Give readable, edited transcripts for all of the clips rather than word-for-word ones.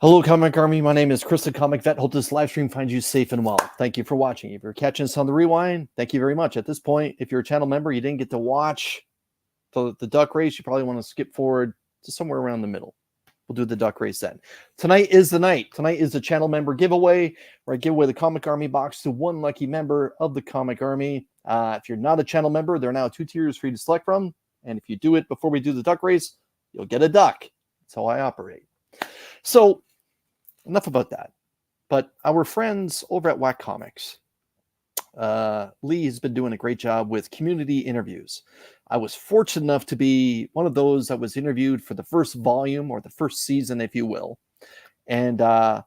Hello, Comic Army. My name is Chris, the Comic Vet. Hope this live stream finds you safe and well. Thank you for watching. If you're catching us on the rewind, thank you very much. At this point, if you're a channel member, you didn't get to watch the duck race, you probably want to skip forward to somewhere around the middle. We'll do the duck race then. Tonight is the night. Tonight is the channel member giveaway, where I give away the Comic Army box to one lucky member of the Comic Army. If you're not a channel member, there are now 2 tiers for you to select from. And if you do it before we do the duck race, you'll get a duck. That's how I operate. So, enough about that. But our friends over at Whack Comics, Lee has been doing a great job with community interviews. I was fortunate enough to be one of those that was interviewed for the first volume, or the first season, if you will. And I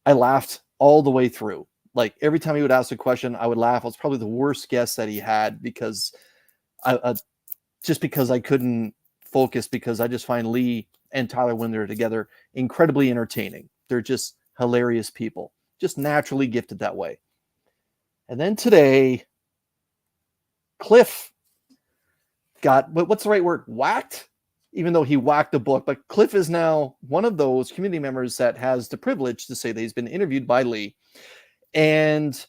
laughed all the way through. Like, every time he would ask a question, I would laugh. I was probably the worst guest that he had, because just because I couldn't focus, because I just find Lee and Tyler, when they're together, incredibly entertaining. They're just hilarious people, just naturally gifted that way. And then today, Cliff got, what's the right word? Whacked? Even though he whacked the book. But Cliff is now one of those community members that has the privilege to say that he's been interviewed by Lee. And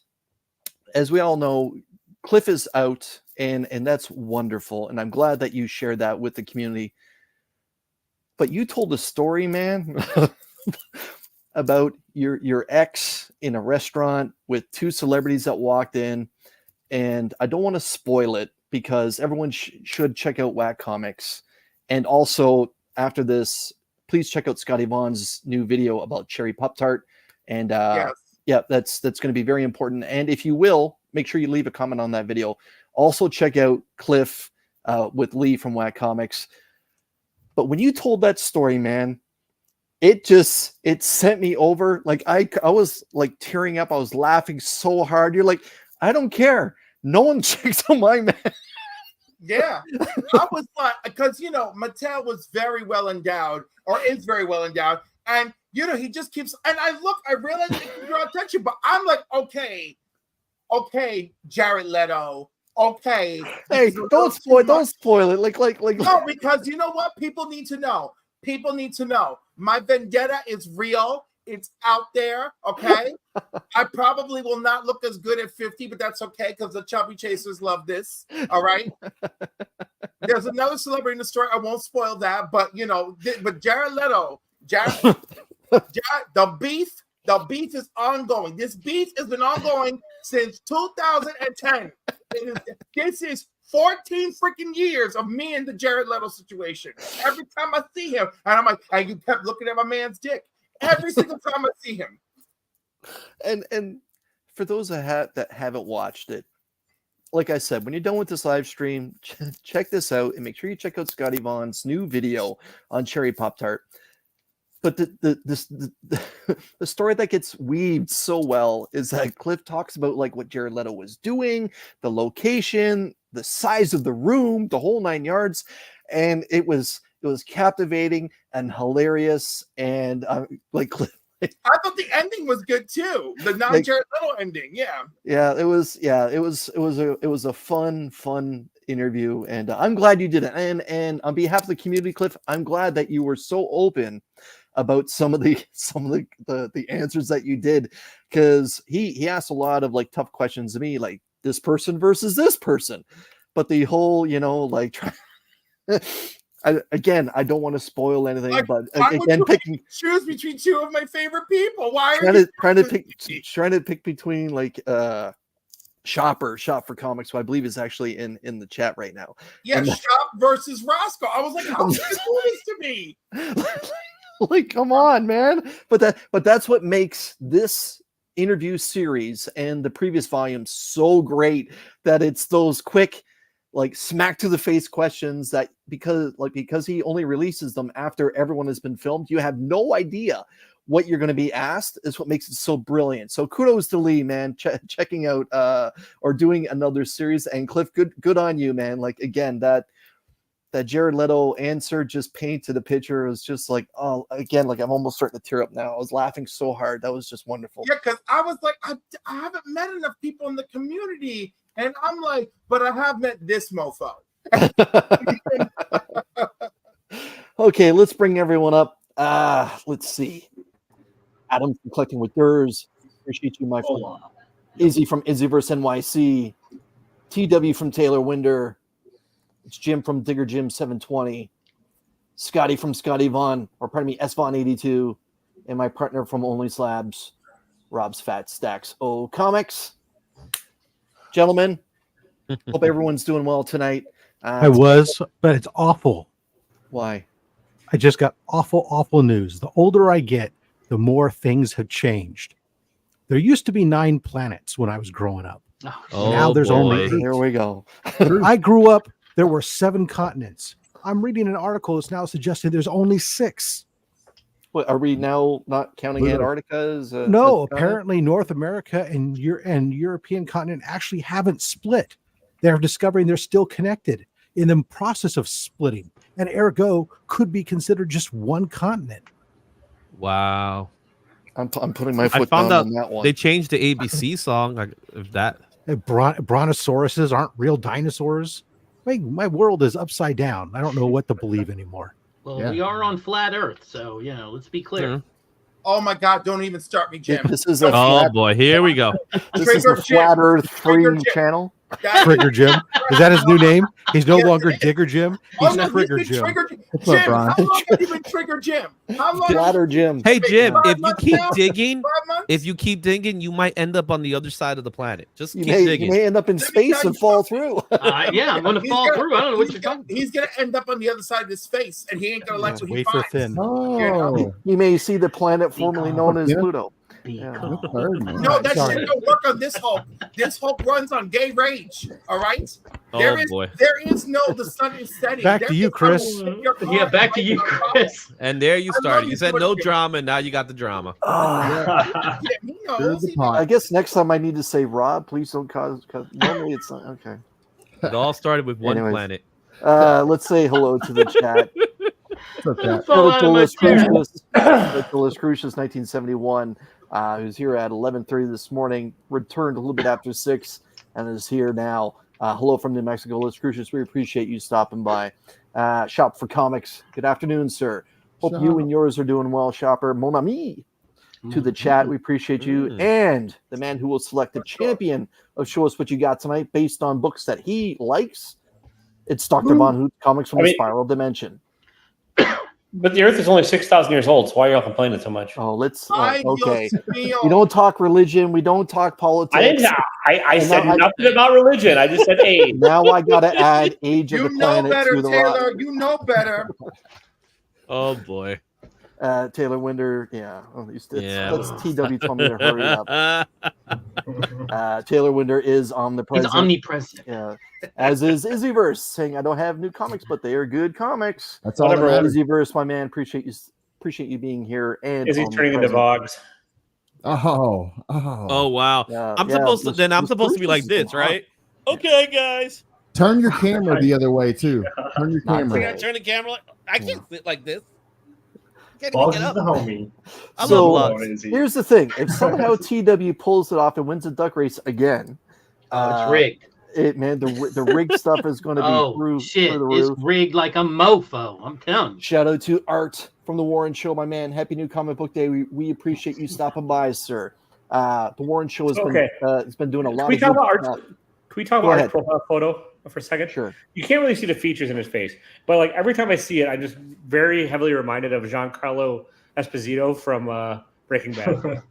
as we all know, Cliff is out, and that's wonderful. And I'm glad that you shared that with the community. But you told a story, man, about your ex in a restaurant with 2 celebrities that walked in. And I don't want to spoil it, because everyone should check out Whack Comics. And also, after this, please check out Scotty Vaughn's new video about Cherry Pop-Tart. And yes. Yeah, that's going to be very important. And if you will, make sure you leave a comment on that video. Also check out Cliff with Lee from Whack Comics. But when you told that story, man, it sent me over. Like, I was like tearing up. I was laughing so hard. You're like, I don't care. No one checks on my man. Yeah. I was like, because, Mattel was very well endowed, or is very well endowed. And, he just keeps, and I realize you draw attention, but I'm like, okay, Jared Leto. Okay. Hey, don't spoil it. Like. No, because you know what? People need to know. My vendetta is real. It's out there. Okay. I probably will not look as good at 50, but that's okay, because the chubby chasers love this. All right. There's another celebrity in the story. I won't spoil that, but but Jared Leto, the beef is ongoing. This beef has been ongoing since 2010. This is 14 freaking years of me and the Jared Leto situation. Every time I see him, and I'm like, and you kept looking at my man's dick. Every single time I see him. And for those that haven't watched it, like I said, when you're done with this live stream, check this out, and make sure you check out Scotty Vaughn's new video on Cherry Pop-Tart. But the story that gets weaved so well is that Cliff talks about like what Jared Leto was doing, the location, the size of the room, the whole 9 yards, and it was captivating and hilarious. And like Cliff, I thought the ending was good too. The non-Jared Leto ending, yeah. Yeah, it was a fun interview, and I'm glad you did it. And on behalf of the community, Cliff, I'm glad that you were so open about some of the answers that you did, because he asked a lot of like tough questions to me, like this person versus this person, but the whole I don't want to spoil anything, but again, choose between 2 of my favorite people. Why are you trying to pick between like Shop for Comics, who I believe is actually in the chat right now. Yeah, and Shop versus Roscoe. I was like, how is this this to me? Like, come on, man. But that's what makes this interview series and the previous volume so great, that it's those quick, like, smack to the face questions that because he only releases them after everyone has been filmed, you have no idea what you're going to be asked, is what makes it so brilliant. So kudos to Lee, man, checking out or doing another series. And Cliff, good on you, man. Like, again, that Jared Leto answer just painted a picture. It was just like, oh, again, like I'm almost starting to tear up now. I was laughing so hard. That was just wonderful. Yeah, because I was like, I haven't met enough people in the community. And I'm like, but I have met this mofo. Okay, let's bring everyone up. Let's see. Adam from Collecting with Durs. Appreciate you, my friend. Hola. Izzy from Izzyverse NYC. TW from Taylor Winder. It's Jim from Digger Jim 720. Scotty from Scotty Vaughn, or pardon me, S Vaughn 82. And my partner from Only Slabs, Rob's Fat Stacks. Oh, comics. Gentlemen, hope everyone's doing well tonight. But it's awful. Why? I just got awful news. The older I get, the more things have changed. There used to be 9 planets when I was growing up. Now there's only 8. Here we go. I grew up, there were 7 continents. I'm reading an article that's now suggesting there's only 6. What, are we now not counting Antarctica as no, apparently North America and European continent actually haven't split. They're discovering they're still connected in the process of splitting, and ergo could be considered just one continent. Wow. I'm putting my foot down on that one. They changed the ABC song. If that Brontosauruses aren't real dinosaurs. My world is upside down. I don't know what to believe anymore. Well, we are on flat Earth, so let's be clear. Oh my God! Don't even start me, Jim. This is a boy, here we go. This is a flat Earth free channel. Trigger Jim. Is that his new name? He's no longer Digger Jim. He's Trigger Jim. Jim, how long have you been Trigger Jim? How long? Flatter Jim. Hey Jim, if you keep digging, you might end up on the other side of the planet. Just keep digging. You may end up in space and fall through. I'm going to fall through. I don't know what you're talking about. He's going to end up on the other side of his face, and he ain't going to let you wafer thin. You may see the planet formerly known as Pluto. Yeah. No, that shit don't work on this Hulk. This Hulk runs on gay rage. All right. There is no the sun is setting. Back to you, Chris. Back to you, Chris. And there you started. You said no drama, and now you got the drama. I guess next time I need to say Rob, please don't cause normally it's not okay. It all started with one planet. Let's say hello to the chat. Crucius 1971, who's here at 11:30 this morning, returned a little bit after 6, and is here now. Hello from New Mexico, Liz Crucius. We appreciate you stopping by. Shop for Comics. Good afternoon, sir. Hope you and yours are doing well, Shopper. Mon ami. To the chat, we appreciate you. And the man who will select the champion of Show Us What You Got Tonight based on books that he likes. It's Dr. Von Hoot, Comics from the Spiral Dimension. But the Earth is only 6,000 years old, so why are y'all complaining so much? Oh, okay. We don't talk religion. We don't talk politics. I said nothing about religion. I just said age. Now I got to add age of the planet to the Taylor. rock. You know better. Oh, boy. Taylor Winder, that's TW told me to hurry up. Taylor Winder is omnipresent. He's omnipresent. Yeah, as is Izzyverse, saying I don't have new comics, but they are good comics. That's all that matters. Izzyverse, my man, appreciate you being here. And Izzy's turning into Vogs. Oh wow! I'm supposed to be like this, right? Okay, guys. Turn your camera the other way too. Turn your camera. Turn the camera. I can't sit like this. Boggs is the homie. So here's the thing: if somehow TW pulls it off and wins the duck race again, it's rigged. The rigged stuff is going to be through the roof. It's rigged like a mofo. I'm telling you. Shout out to Art from the Warren Show, my man. Happy New Comic Book Day. We appreciate you stopping by, sir. The Warren Show has been doing a lot. Can we talk about Art's profile photo for a second? Sure. You can't really see the features in his face, but like every time I see it, I'm just very heavily reminded of Giancarlo Esposito from Breaking Bad.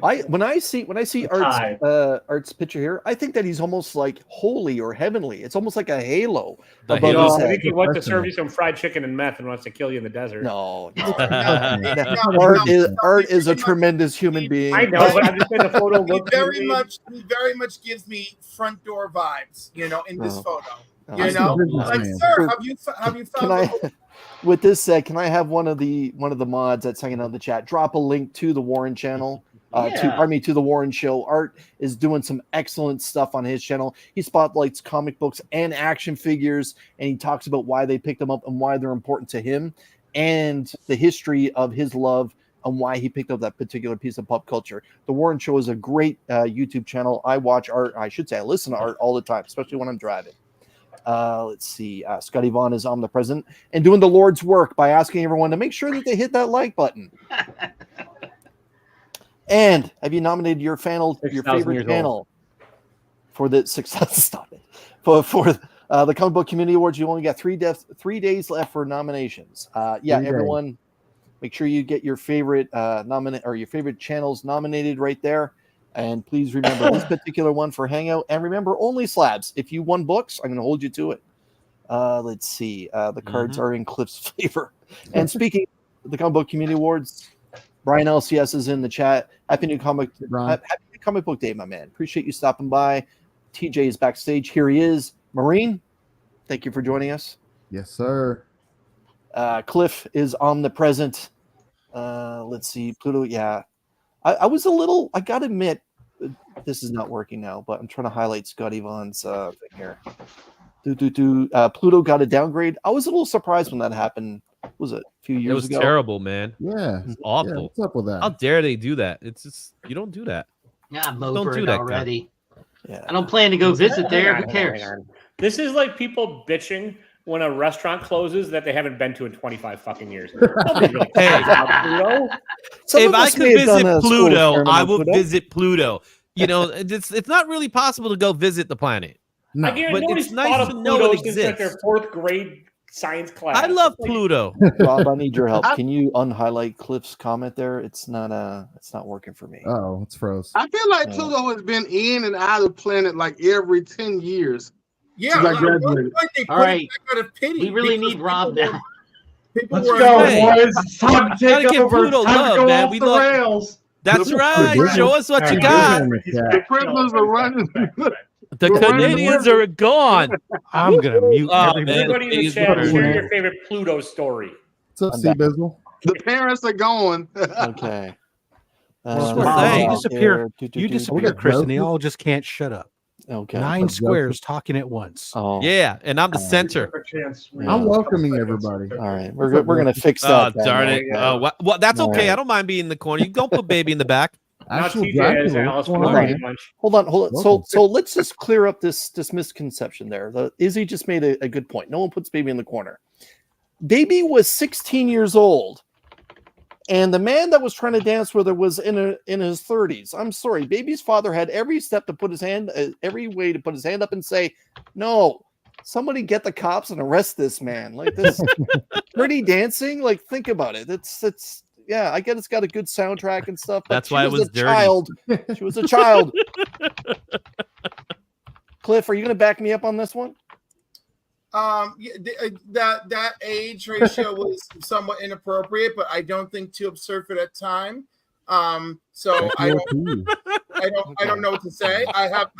When I see Art's picture here, I think that he's almost like holy or heavenly. It's almost like a halo. I think he wants to serve you some fried chicken and meth and wants to kill you in the desert. No. Art is a tremendous human being. I know, but I'm just saying the photo looks he very much gives me front door vibes, in this photo. Sir, have you found with this said, can I have one of the mods that's hanging out in the chat drop a link to the Warren channel? To the Warren Show. Art is doing some excellent stuff on his channel. He spotlights comic books and action figures, and he talks about why they picked them up and why they're important to him, and the history of his love and why he picked up that particular piece of pop culture. The Warren Show is a great YouTube channel. I watch Art. I should say I listen to Art all the time, especially when I'm driving. Let's see. Scotty Vaughn is omnipresent and doing the Lord's work by asking everyone to make sure that they hit that like button. And have you nominated your favorite years channel for the stop it for the Comic Book Community Awards? You only got 3 days left for nominations. Everyone, make sure you get your favorite your favorite channels nominated right there. And please remember this particular one for Hangout. And remember, only slabs. If you won books, I'm going to hold you to it. Let's see. The cards are in Cliff's favor. And speaking of the Comic Book Community Awards, Brian LCS is in the chat. Happy New Comic Book Day, my man. Appreciate you stopping by. TJ is backstage. Here he is. Marine, thank you for joining us. Yes, sir. Cliff is omnipresent. Let's see. Pluto, yeah. I was a little, I got to admit, this is not working now, but I'm trying to highlight Scotty Vaughn's thing here. Pluto got a downgrade. I was a little surprised when that happened. Was it a few years ago? It was terrible, man. Yeah. It's awful. Yeah, what's up with that? How dare they do that? It's just, you don't do that. Yeah, I'm Don't over do it that, already. Yeah. I don't plan to go visit there. Who Hang cares? on. This is like people bitching when a restaurant closes that they haven't been to in 25 fucking years. Hey, if I could visit Pluto, I will visit Pluto. You know, it's not really possible to go visit the planet. No. I guarantee But nobody's it's nice thought to of know Pluto it since like their exists. 4th grade science class. I love Like, Pluto. Rob, I need your help. Can you unhighlight Cliff's comment there? It's not working for me. Oh, it's froze. I feel like Pluto has been in and out of the planet like every 10 years. Yeah, Since I like, graduated. they All put it right. back out of pity We really because need Rob people now. People Let's were go, Hey. boys. It's time to Gotta take give over. Pluto Time love, to go man. off We the love- rails. That's Look, right. look, Show us what you Look, got. The prisoners are running. The We're running Canadians the are gone. I'm gonna mute Oh, everybody. man. Everybody in the chat, share your favorite Pluto story. What's up, C Bizzle? The parents are going. Okay. Well, Say. you disappear. You disappear, Chris, and they all just can't shut up. Okay. 9 squares talking at once. Oh, Yeah, and I'm the center. I'm welcoming everybody. all right. We're gonna fix that. Oh, darn it. Okay. Well, that's All okay. right. I don't mind being in the corner. You don't put baby in the back. Now Actual TJ is Dracula. Alice What's from going the on, Brady man? Bunch. Hold on. Welcome. So let's just clear up this misconception there. Izzy just made a good point. No one puts baby in the corner. Baby was 16 years old, and the man that was trying to dance with her was in his 30s. I'm sorry, baby's father had every step to put his hand, every way to put his hand up and say, "No, somebody get the cops and arrest this man." Like this, Dirty Dancing. Like think about it. It's yeah. I get it's got a good soundtrack and stuff. But That's why it was dirty. child. She was a child. Cliff, are you going to back me up on this one? That age ratio was somewhat inappropriate, but I don't think too absurd for that time. So I don't know what to say. I have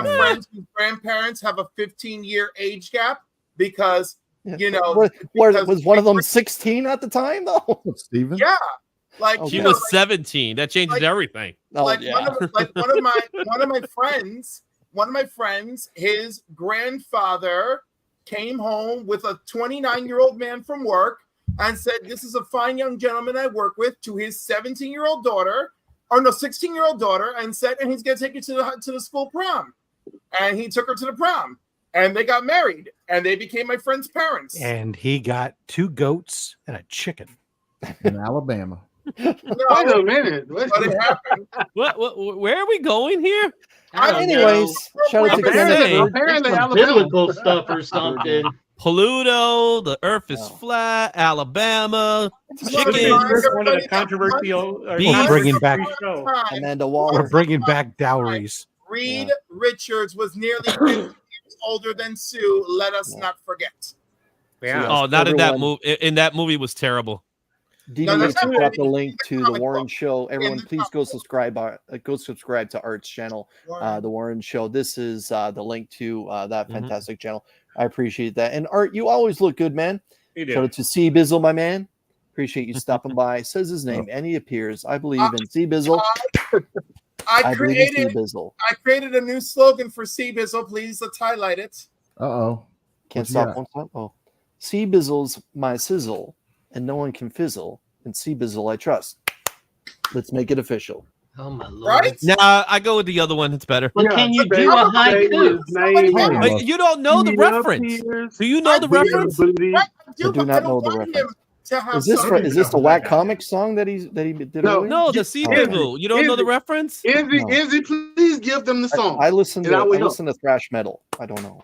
friends whose grandparents have a 15-year age gap because was one of them 16 at the time though? Steven? Yeah. Like She was 17. That changes everything. One of my friends, his grandfather came home with a 29-year-old man from work and said, "This is a fine young gentleman I work with," to his 16-year-old daughter, and said, "And he's gonna take you to the school prom." And he took her to the prom, and they got married, and they became my friend's parents. And he got 2 goats and a chicken. In Alabama. No, Wait a minute. but it happened. Where are we going here? I don't Anyways, know. shout out to Apparently- Apparently, Some Alabama. biblical stuff or something. Pluto, the Earth is No. flat, Alabama, Chicken. chicken. One of the controversial. Beef. Bringing back- show. Amanda We're Waller. bringing back dowries. Reed Richards was nearly 50 years older than Sue. Let us not forget. Yeah. Oh, not in that Everyone- movie. In that movie was terrible. DDH that's put not up the link to the comic Warren book. Show. Everyone, the please comic go book. subscribe to Art's channel, the Warren Show. This is the link to that fantastic channel. I appreciate that. And Art, you always look good, man. You Shout do. out to C Bizzle, my man. Appreciate you stopping by. Says his name, and he appears. I believe in C Bizzle. I believe in C created Bizzle. a new slogan for C-Bizzle. Please let's highlight it. Uh-oh. Can't What you stop, got? won't stop. Oh, C Bizzle's my sizzle, and no one can fizzle. And C Bizzle I trust. Let's make it official. Oh my lord! Right? Nah, I go with the other one. It's better. But can you do a haiku? But you don't know the reference. Do you know the reference? Right, I I do but not I know don't the want reference. to have. Is this the Whack Comics song that he did? No, earlier? No, the sea people. You don't know the reference? Izzy, please give them the song. I listen to thrash metal. I don't know.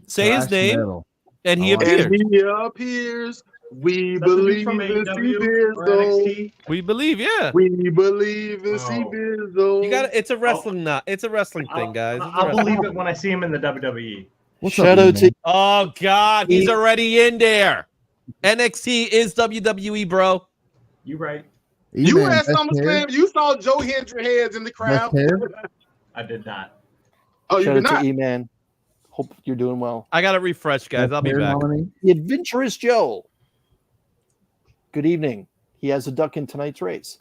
Say his name, and he appears. And he appears. We believe in C-Bizzo. We believe, yeah. We believe in C-Bizzo. You got it's a wrestling It's a wrestling thing, guys. I'll believe it when I see him in the WWE. Shout out to Oh God, he's already in there. NXT is WWE, bro. You right. You at SummerSlam, you saw Joe Hendry heads in the crowd. I did not. Oh, you shout did out not. to E-Man. Hope you're doing well. I got to refresh, guys. I'll be back. The Adventurous Joe. Good evening. He has a duck in tonight's race.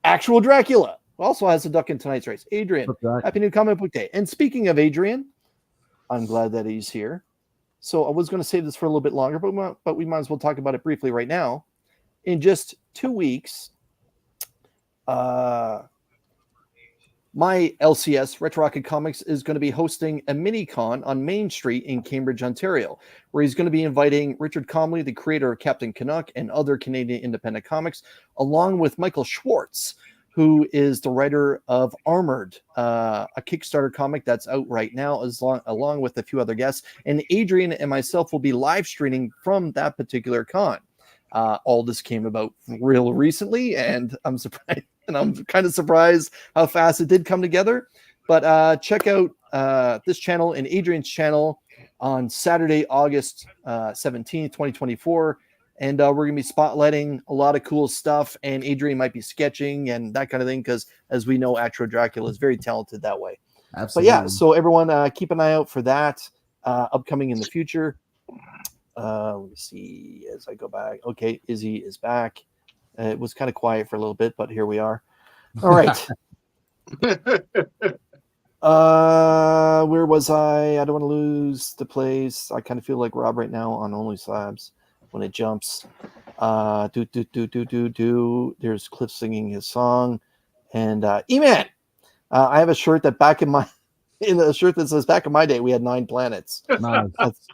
Actual Dracula also has a duck in tonight's race. Adrian, happy new comic book day. And speaking of Adrian, I'm glad that he's here. So I was going to save this for a little bit longer, but we might as well talk about it briefly right now. In just 2 weeks, my LCS, Retro Rocket Comics, is going to be hosting a mini-con on Main Street in Cambridge, Ontario, where he's going to be inviting Richard Comley, the creator of Captain Canuck, and other Canadian independent comics, along with Michael Schwartz, who is the writer of Armored, a Kickstarter comic that's out right now, along with a few other guests. And Adrian and myself will be live streaming from that particular con. All this came about real recently, and I'm surprised. And I'm kind of surprised how fast it did come together. But check out this channel and Adrian's channel on Saturday, August 17th, 2024. And we're going to be spotlighting a lot of cool stuff. And Adrian might be sketching and that kind of thing, because as we know, Actual Dracula is very talented that way. Absolutely. But yeah, so everyone keep an eye out for that upcoming in the future. Let me see as I go back. Okay, Izzy is back. It was kind of quiet for a little bit, but here we are. All right. Where was I? I don't want to lose the place. I kind of feel like Rob right now on Only Slabs when it jumps. There's Cliff singing his song. And E-Man, I have a shirt that in a shirt that says back in my day, we had 9 planets. Nice.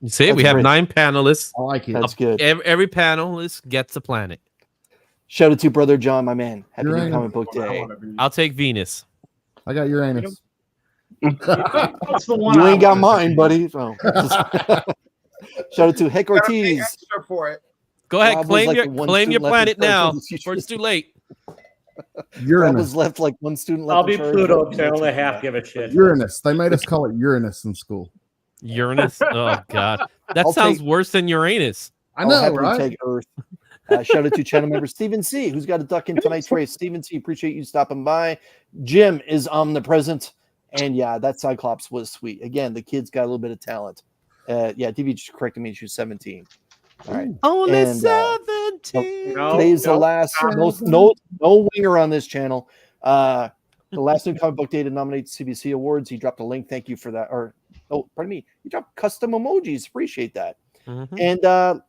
See, we have great. 9 panelists. I like it. That's good. Every panelist gets a planet. Shout out to Brother John, my man. Happy new comic book day. I'll take Venus. I got Uranus. That's the one. You ain't got mine, buddy. So. Shout out to Heck Ortiz. Extra for it. Go ahead, Rob claim was your planet now, charge. before it's too late. Rob Uranus. was left like one student left. I'll be in charge. Pluto because I only half give a shit. Uranus. They made us call it Uranus in school. Uranus? Oh, God. That I'll sounds take- worse than Uranus. I know, I'll happily right? take Earth. Shout out to channel member Stephen C, who's got a duck in tonight's race. Stephen C, appreciate you stopping by. Jim is omnipresent. And yeah, that Cyclops was sweet. Again, the kid's got a little bit of talent. Yeah, DV just corrected me. She was 17. All right. Only And, 17. Today's the last. No winger on this channel. The last new comic book day to nominate CBC Awards. He dropped a link. Thank you for that. Pardon me. He dropped custom emojis. Appreciate that. Mm-hmm. And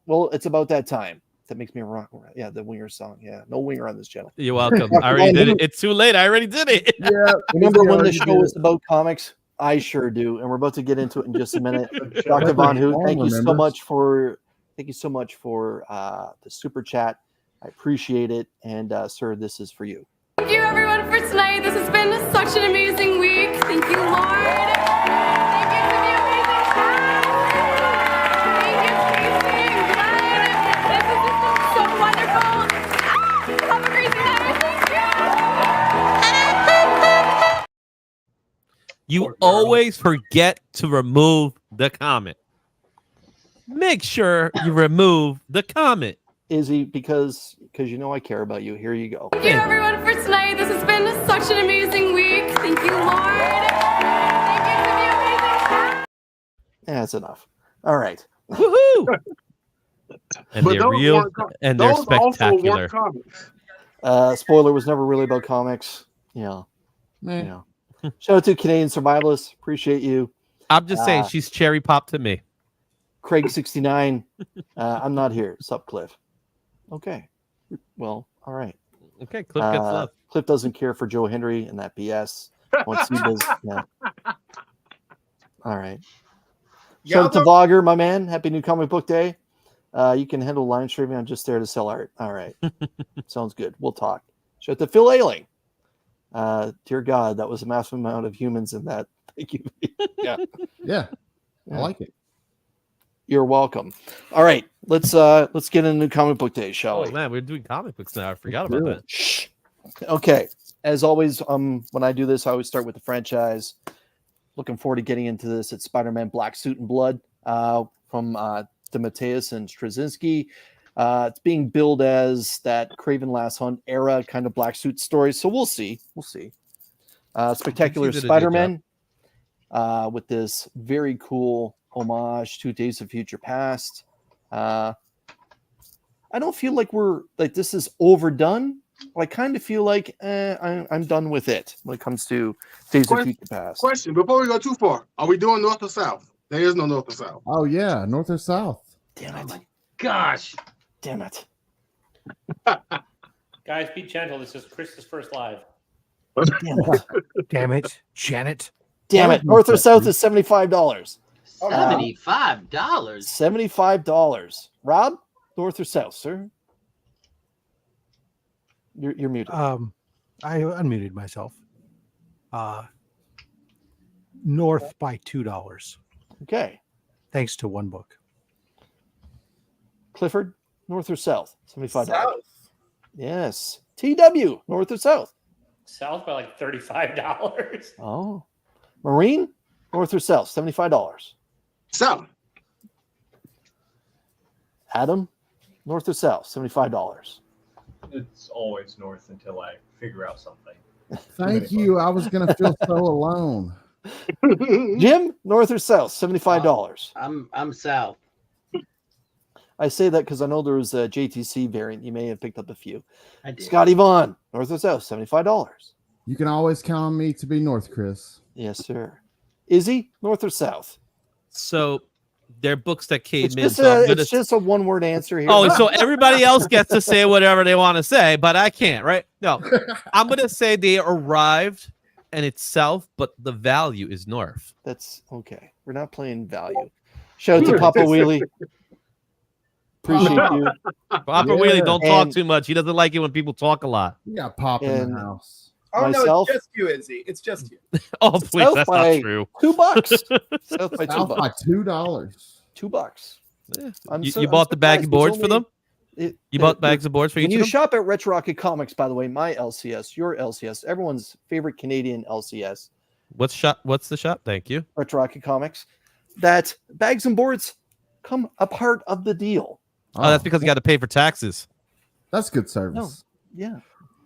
well, it's about that time. That makes me rock. Yeah, the winger song. Yeah, no winger on this channel. You're welcome. I already did it. It's too late. I already did it. Yeah. Remember when the show was about comics? I sure do. And we're about to get into it in just a minute. Dr. Von Hoot, thank you so much for the super chat. I appreciate it. And sir, this is for you. Thank you everyone for tonight. This has been such an amazing week. Thank you, Lord. Thank you to the amazing cast. Thank you, Casey and Glenn. This has just been so wonderful. Have a crazy night. Thank you. You always forget to remove the comment. Make sure you remove the comment. Izzy, because you know I care about you. Here you go. Thank you everyone for tonight. This has been such an amazing week. Thank you, Lord. Thank you to the amazing cast. That's enough. All right. Woohoo! And But they're those real weren't and they're those also spectacular. weren't comics. Spoiler was never really about comics. Yeah. Yeah. Shout out to Canadian Survivalists. Appreciate you. I'm just saying she's cherry pop to me. Craig69. I'm not here. Sup, Cliff. Okay. Well, all right. Okay, Cliff gets love. Cliff doesn't care for Joe Hendry and that BS. Once he does, yeah. All right. Shout out to Vlogger, my man. Happy new comic book day. You can handle line streaming. I'm just there to sell art. All right. Sounds good. We'll talk. Shout out to Phil Ailing. Dear God, that was a massive amount of humans in that. Thank you. Yeah. Yeah. I like it. You're welcome. All right. Let's get into comic book day, shall we? Oh man, we're doing comic books now. I forgot about that. Shh. Okay. As always, when I do this, I always start with the franchise. Looking forward to getting into this. It's Spider-Man Black Suit and Blood from DeMatteis and Straczynski. It's being billed as that Kraven Last Hunt era kind of black suit story. So we'll see. Spectacular Spider-Man with this very cool homage to Days of Future Past. I don't feel like this is overdone. I kind of feel like I'm done with it when it comes to Days of Future Past. Question before we go too far: are we doing North or South? There is no North or South. Oh yeah, North or South. Damn it! Oh my gosh! Damn it! Guys, be gentle. This is Chris's first live. Damn it! Damn it, Janet. Damn it! North or South is $75. $75. $75. Rob, North or South, sir? You're muted. I unmuted myself. North by $2. Okay. Thanks to one book. Clifford, North or South? $75. South. Yes. TW, North or South? South by like $35. Oh. Marine, North or South? $75. South. Adam, North or South? $75. It's always North until I figure out something. Thank you. I was gonna feel so alone. Jim, North or South? $75. I'm South. I say that because I know there was a JTC variant. You may have picked up a few. I did. Scotty Vaughn, North or South? $75. You can always count on me to be North, Chris. Yes, sir. Izzy, North or South? So they're books that came It's in. just, So it's just a one-word answer here. Oh, so everybody else gets to say whatever they want to say, but I can't, right? No, I'm gonna say they arrived and it's South, but the value is North. That's okay. We're not playing value. Shout out to Papa Wheelie. Appreciate you. Papa Wheelie, don't talk too much. He doesn't like it when people talk a lot. You got Pop in the house. Oh Myself? no, it's just you, Izzy. It's just you. Oh, please, South that's by not true. $2. South by South by $2. $2. $2. You bought the bag of boards for them? You bought bags of boards for each when of you them? shop at Retro Rocket Comics, by the way, my LCS, your LCS, everyone's favorite Canadian LCS, What's the shop? Thank you. Retro Rocket Comics, that bags and boards come a part of the deal. Oh, that's because you got to pay for taxes. That's good service. No, yeah.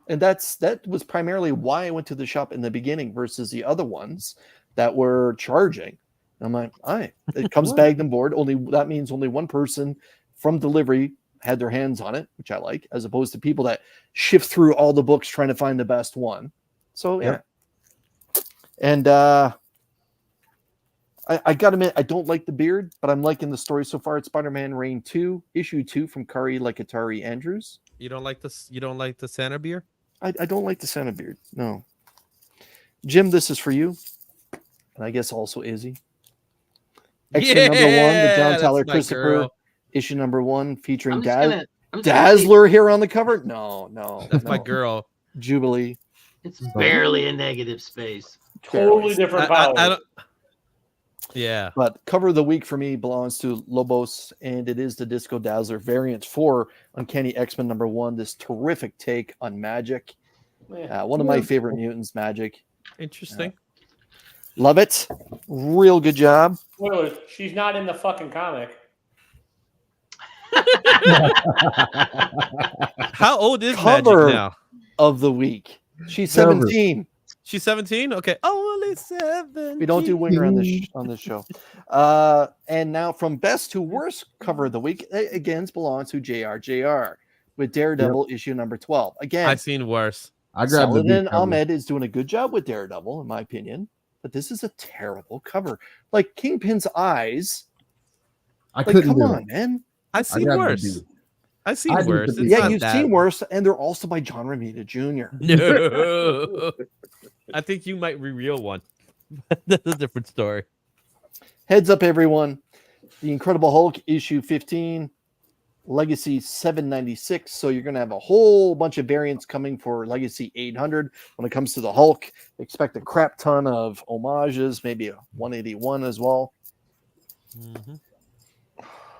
And that was primarily why I went to the shop in the beginning versus the other ones that were charging. And I'm like, all right, it comes bagged and board. That means only one person from delivery had their hands on it, which I like, as opposed to people that shift through all the books trying to find the best one. So yeah. And I gotta admit, I don't like the beard, but I'm liking the story so far. It's Spider-Man Reign 2, issue 2 from Kari Lekatari Andrews. You don't like this? You don't like the Santa beer? I don't like the Santa beard. No. Jim, this is for you. And I guess also Izzy. X-Men number 1, the John Tyler Christopher issue number 1 featuring Dazzler here on the cover. No. That's my girl. Jubilee. It's barely a negative space. Totally different power. Yeah. But cover of the week for me belongs to Lobos, and it is the Disco Dazzler variant for Uncanny X-Men number 1. This terrific take on Magic. One of my favorite mutants, Magic. Interesting. Love it. Real good job. Well, she's not in the fucking comic. How old is Cover Magic now? Of the week. She's 17. She's 17? Okay. Only 17. We don't do winger on this show. And now from best to worst cover of the week, again, belongs to JR with Daredevil issue number 12. Again, I've seen worse. I grabbed Saladin Ahmed is doing a good job with Daredevil, in my opinion. But this is a terrible cover. Like Kingpin's eyes. Come on, man. I've seen worse. I've seen worse. Yeah, you've seen worse, and they're also by John Romita Jr. No. I think you might reveal one. That's a different story. Heads up, everyone. The Incredible Hulk, issue 15. Legacy 796. So you're going to have a whole bunch of variants coming for Legacy 800. When it comes to the Hulk, expect a crap ton of homages, maybe a 181 as well. Mhm.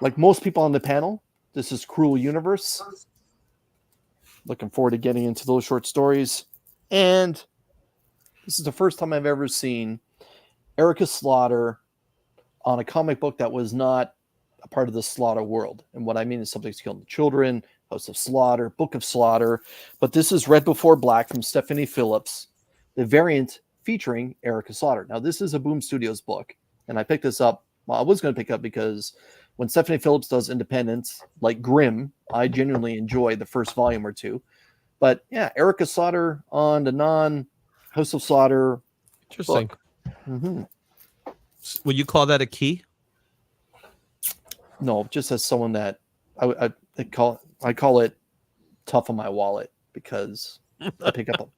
Like most people on the panel, this is Cruel Universe. Looking forward to getting into those short stories. And this is the first time I've ever seen Erica Slaughter on a comic book that was not a part of the Slaughter world. And what I mean is Something's Killing the Children, House of Slaughter, Book of Slaughter. But this is Red Before Black from Stephanie Phillips, the variant featuring Erica Slaughter. Now, this is a Boom Studios book, and I picked this up. Well, I was going to pick up because when Stephanie Phillips does independence, like Grimm, I genuinely enjoy the first volume or two. But yeah, Erica Slaughter on the non-House of Slaughter Interesting. book. Mm-hmm. Would you call that a key? No, just as someone that I call it tough on my wallet because I pick up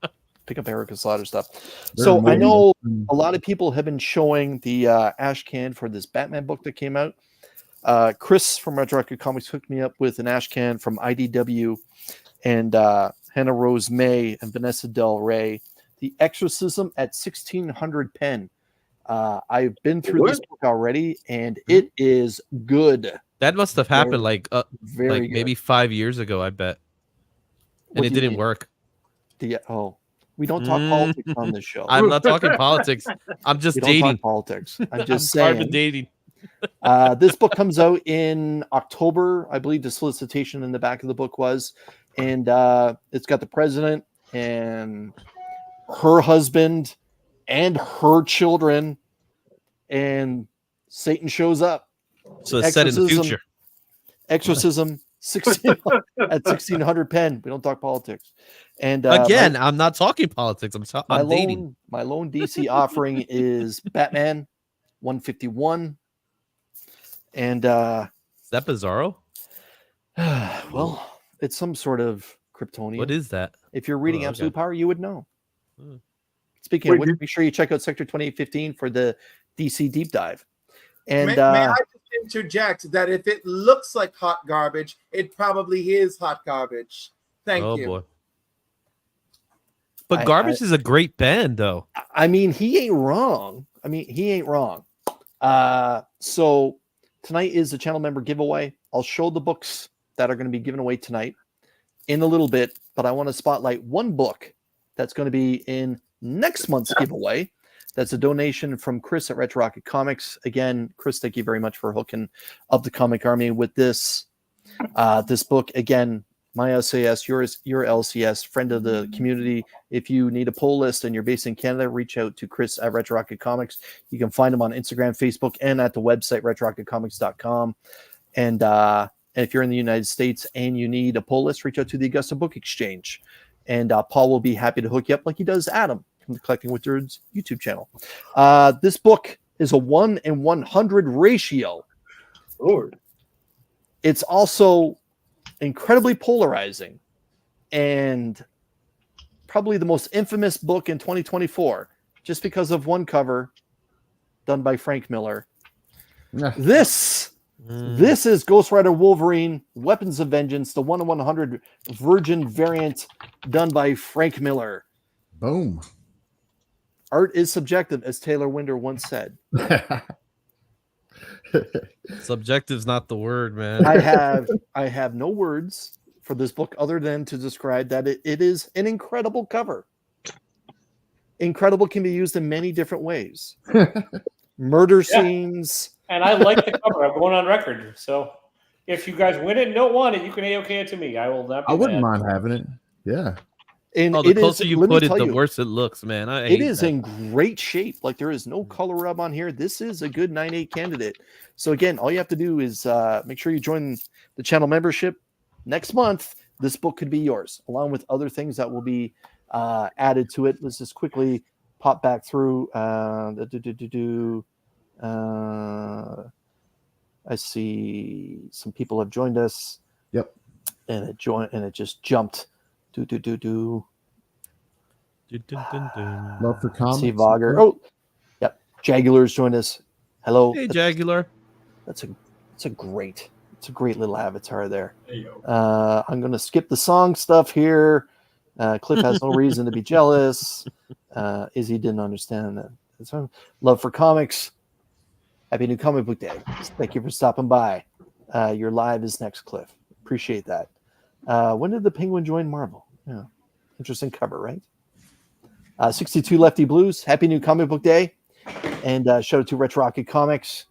Erica Slaughter stuff. So I know a lot of people have been showing the ash can for this Batman book that came out. Chris from Red Rocket Comics hooked me up with an ash can from IDW and Hannah Rose May and Vanessa Del Rey. The Exorcism at 1600 pen. I've been through this book already, and it is good. That must have happened like very maybe 5 years ago, I bet. And it didn't work. We don't talk politics on this show. I'm not talking politics. I'm just dating. Don't talk politics. I'm just I'm saying. dating. This book comes out in October. I believe the solicitation in the back of the book was. And it's got the president and her husband and her children. And Satan shows up. So it's set in the future. Exorcism 16 at 1600 pen. We don't talk politics. And again, I'm not talking politics. I'm dating. My lone DC offering is Batman 151. And is that Bizarro? Well, it's some sort of Kryptonian. What is that? If you're reading Absolute Power, you would know. Hmm. Speaking of which, make sure you check out Sector 2815 for the DC deep dive. And may I just interject that if it looks like hot garbage, it probably is hot garbage. Thank you. Boy. But Garbage is a great band, though. I mean, he ain't wrong. So tonight is the channel member giveaway. I'll show the books that are going to be given away tonight in a little bit, but I want to spotlight one book that's going to be in next month's giveaway. That's a donation from Chris at Retro Rocket Comics. Again, Chris, thank you very much for hooking up the Comic Army with this this book. Again, my SAS, your LCS, friend of the community. If you need a pull list and you're based in Canada, reach out to Chris at Retro Rocket Comics. You can find him on Instagram, Facebook, and at the website, retrorocketcomics.com. And if you're in the United States and you need a pull list, reach out to the Augusta Book Exchange. And Paul will be happy to hook you up like he does Adam from the Collecting Wizards YouTube channel. This book is a 1 in 100 ratio. Lord. It's also incredibly polarizing and probably the most infamous book in 2024 just because of one cover done by Frank Miller. This is Ghost Rider Wolverine Weapons of Vengeance, the 1 in 100 Virgin variant done by Frank Miller. Boom. Art is subjective, as Taylor Winder once said. Subjective's not the word, man. I have no words for this book other than to describe that it is an incredible cover. Incredible can be used in many different ways. Murder scenes. And I like the cover. I'm going on record. So if you guys win it and don't want it, you can A-OK it to me. I will not be I wouldn't mad. mind having it. Yeah. And the closer you put it, the worse it looks, man. It is in great shape. Like there is no color rub on here. This is a good 9.8 candidate. So again, all you have to do is make sure you join the channel membership next month. This book could be yours, along with other things that will be added to it. Let's just quickly pop back through. I see some people have joined us. Yep. And it just jumped. Love for comments. See Vogger. Oh, yep. Jagular's joined us. Hello. Hey, Jagular. That's a great It's a great little avatar there. There you go. I'm going to skip the song stuff here. Cliff has no reason to be jealous. Izzy didn't understand that. So, love for comics. Happy New Comic Book Day. Thank you for stopping by. Your live is next, Cliff. Appreciate that. When did the Penguin join Marvel? Yeah. Interesting cover, right? 62 Lefty Blues. Happy New Comic Book Day. And shout out to Retro Rocket Comics.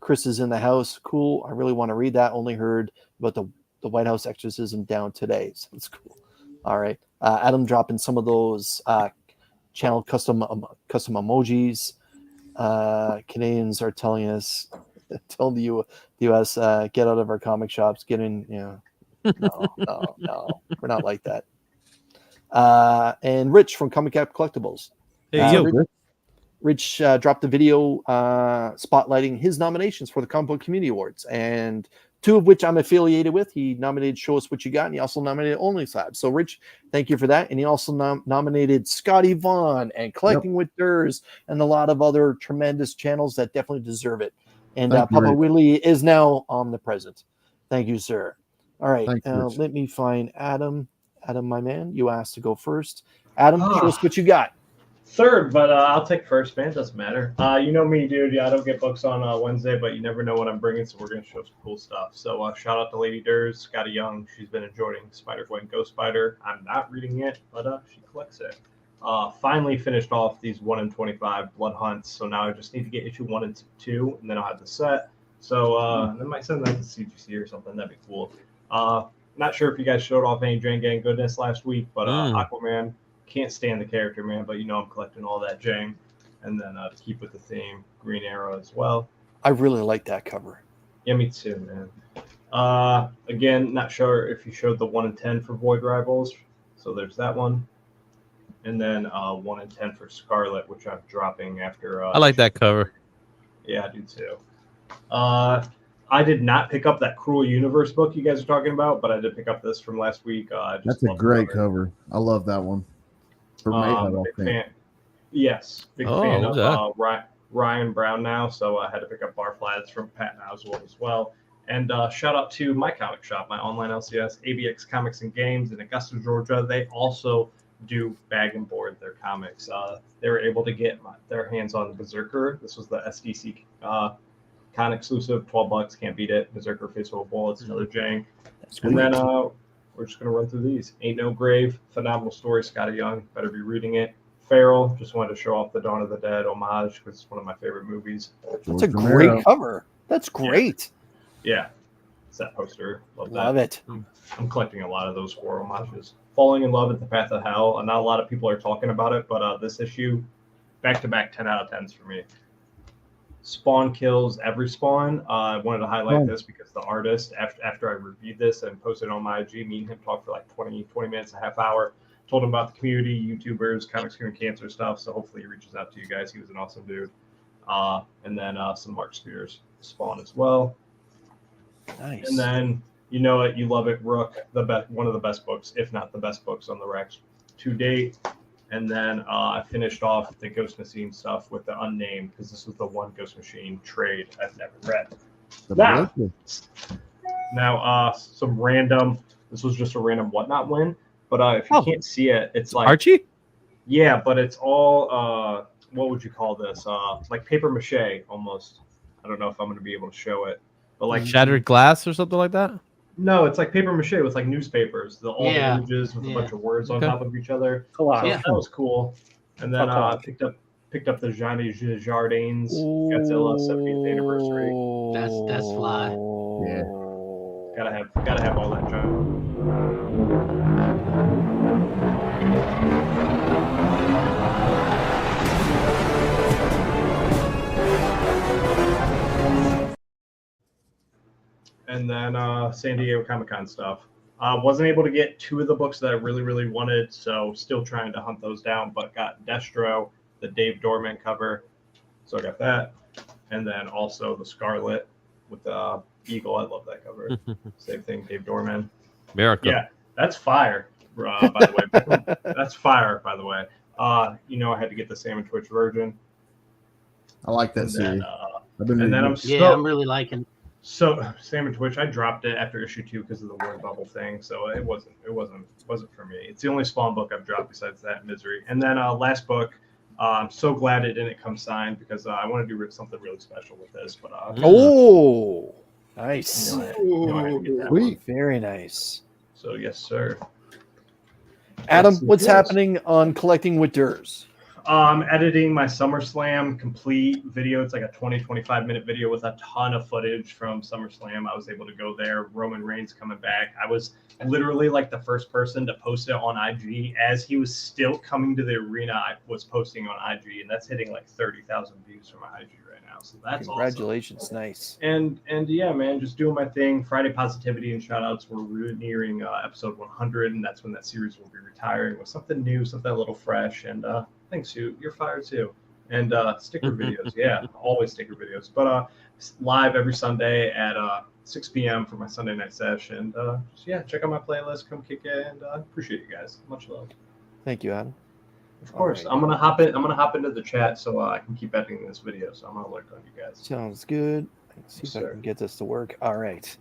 Chris is in the house. Cool. I really want to read that. Only heard about the White House exorcism down today. So it's cool. All right. Adam dropping some of those channel custom emojis. Canadians are telling the U.S. Get out of our comic shops. Get in. No. We're not like that. And Rich from Comic Cap Collectibles. Hey, yo. Rich dropped a video spotlighting his nominations for the Comic Book Community Awards, and 2 of which I'm affiliated with. He nominated Show Us What You Got, and he also nominated Only Slab. So, Rich, thank you for that. And he also nominated Scotty Vaughn and Collecting with Durs and a lot of other tremendous channels that definitely deserve it. And Papa Willie is now omnipresent. Thank you, sir. All right, let me find Adam. Adam, my man, you asked to go first. Adam, show us what you got. Third, but I'll take first, man. Doesn't matter. You know me, dude. Yeah, I don't get books on Wednesday, but you never know what I'm bringing, so we're going to show some cool stuff. So shout out to Lady Durs, Scotty Young. She's been enjoying Spider-Gwen Ghost Spider. I'm not reading it, but she collects it. Finally finished off these 1 in 25 Blood Hunts, so now I just need to get issue 1 and 2, and then I'll have the set. So I might send that to CGC or something. That'd be cool. Not sure if you guys showed off any Jane Gang goodness last week, but Aquaman. Can't stand the character, man, but I'm collecting all that Jang. And then to keep with the theme, Green Arrow as well. I really like that cover. Yeah, me too, man. Again, not sure if you showed the 1 in 10 for Void Rivals. So there's that one. And then 1 in 10 for Scarlet, which I'm dropping after. I like that cover. Yeah, I do too. I did not pick up that Cruel Universe book you guys are talking about, but I did pick up this from last week. That's a great cover. I love that one. Big fan. Yes, big fan of Ryan Brown now, so I had to pick up Bar Flats from Pat Oswald as well. And shout out to my comic shop, my online LCS, ABX Comics and Games in Augusta, Georgia. They also do bag and board their comics. They were able to get their hands on Berserker. This was the SDC con exclusive, $12, can't beat it. Berserker Face Full of Bullets, another Jang. And then we're just going to run through these. Ain't No Grave, phenomenal story, Scotty Young, better be reading it. Feral, just wanted to show off the Dawn of the Dead homage because it's one of my favorite movies. That's a great cover. That's great. Yeah. It's that poster. Love that. Love it. I'm collecting a lot of those horror homages. Falling in Love at the Path of Hell. Not a lot of people are talking about it, but this issue, back-to-back 10 out of 10s for me. Spawn kills every Spawn. I wanted to highlight this because the artist, after I reviewed this and posted it on my IG, me and him talked for like 20 minutes, a half hour. Told him about the community, YouTubers, comics curing cancer stuff. So hopefully he reaches out to you guys. He was an awesome dude. And then some Mark Spears Spawn as well. Nice. And then you know it, you love it, Rook, one of the best books, if not the best books on the Rex to date. And then I finished off the Ghost Machine stuff with the Unnamed because this was the one Ghost Machine trade I've never read. Now some random. This was just a random Whatnot win, but if you can't see it, it's like Archie. Yeah, but it's all what would you call this? Like paper mache almost. I don't know if I'm going to be able to show it, but like shattered glass or something like that. No, it's like paper mache with like newspapers, all the images with a bunch of words on top of each other. So that was cool. And then I picked up the Johnny Jardines Godzilla 70th anniversary. That's fly. Yeah. Gotta have all that junk. And then San Diego Comic-Con stuff. Wasn't able to get 2 of the books that I really, really wanted, so still trying to hunt those down, but got Destro, the Dave Dorman cover, so I got that. And then also the Scarlet with the Eagle. I love that cover. Same thing, Dave Dorman. Miracle. Yeah, that's fire, by the way. That's fire, by the way. I had to get the Salmon Twitch Virgin. I like that series. I'm really liking. So same in Twitch. I dropped it after issue 2 because of the word bubble thing. So it wasn't for me. It's the only Spawn book I've dropped besides that, Misery. And then last book, I'm so glad it didn't come signed because I want to do something really special with this. But oh, nice. I had to get that one. Very nice. So yes, sir. Adam, Yes, what's yes. happening on Collecting with Durs? I'm editing my SummerSlam complete video. It's like a 20-25 minute video with a ton of footage from SummerSlam. I was able to go there. Roman Reigns coming back. I was literally like the first person to post it on IG as he was still coming to the arena. I was posting on IG, and that's hitting like 30,000 views from my IG right now. So that's Congratulations, awesome. Nice. And yeah, man, just doing my thing. Friday Positivity and shoutouts. We're nearing episode 100, and that's when that series will be retiring with something new, something a little fresh. And thanks, you're fired too. And sticker videos, yeah, always sticker videos. But live every Sunday at 6 p.m. for my Sunday night session. And check out my playlist, come kick it, and appreciate you guys. Much love. Thank you, Adam. Of course, right. I'm gonna hop into the chat so I can keep editing this video. So I'm gonna work on you guys. Sounds good. Let's see if I can get this to work. All right.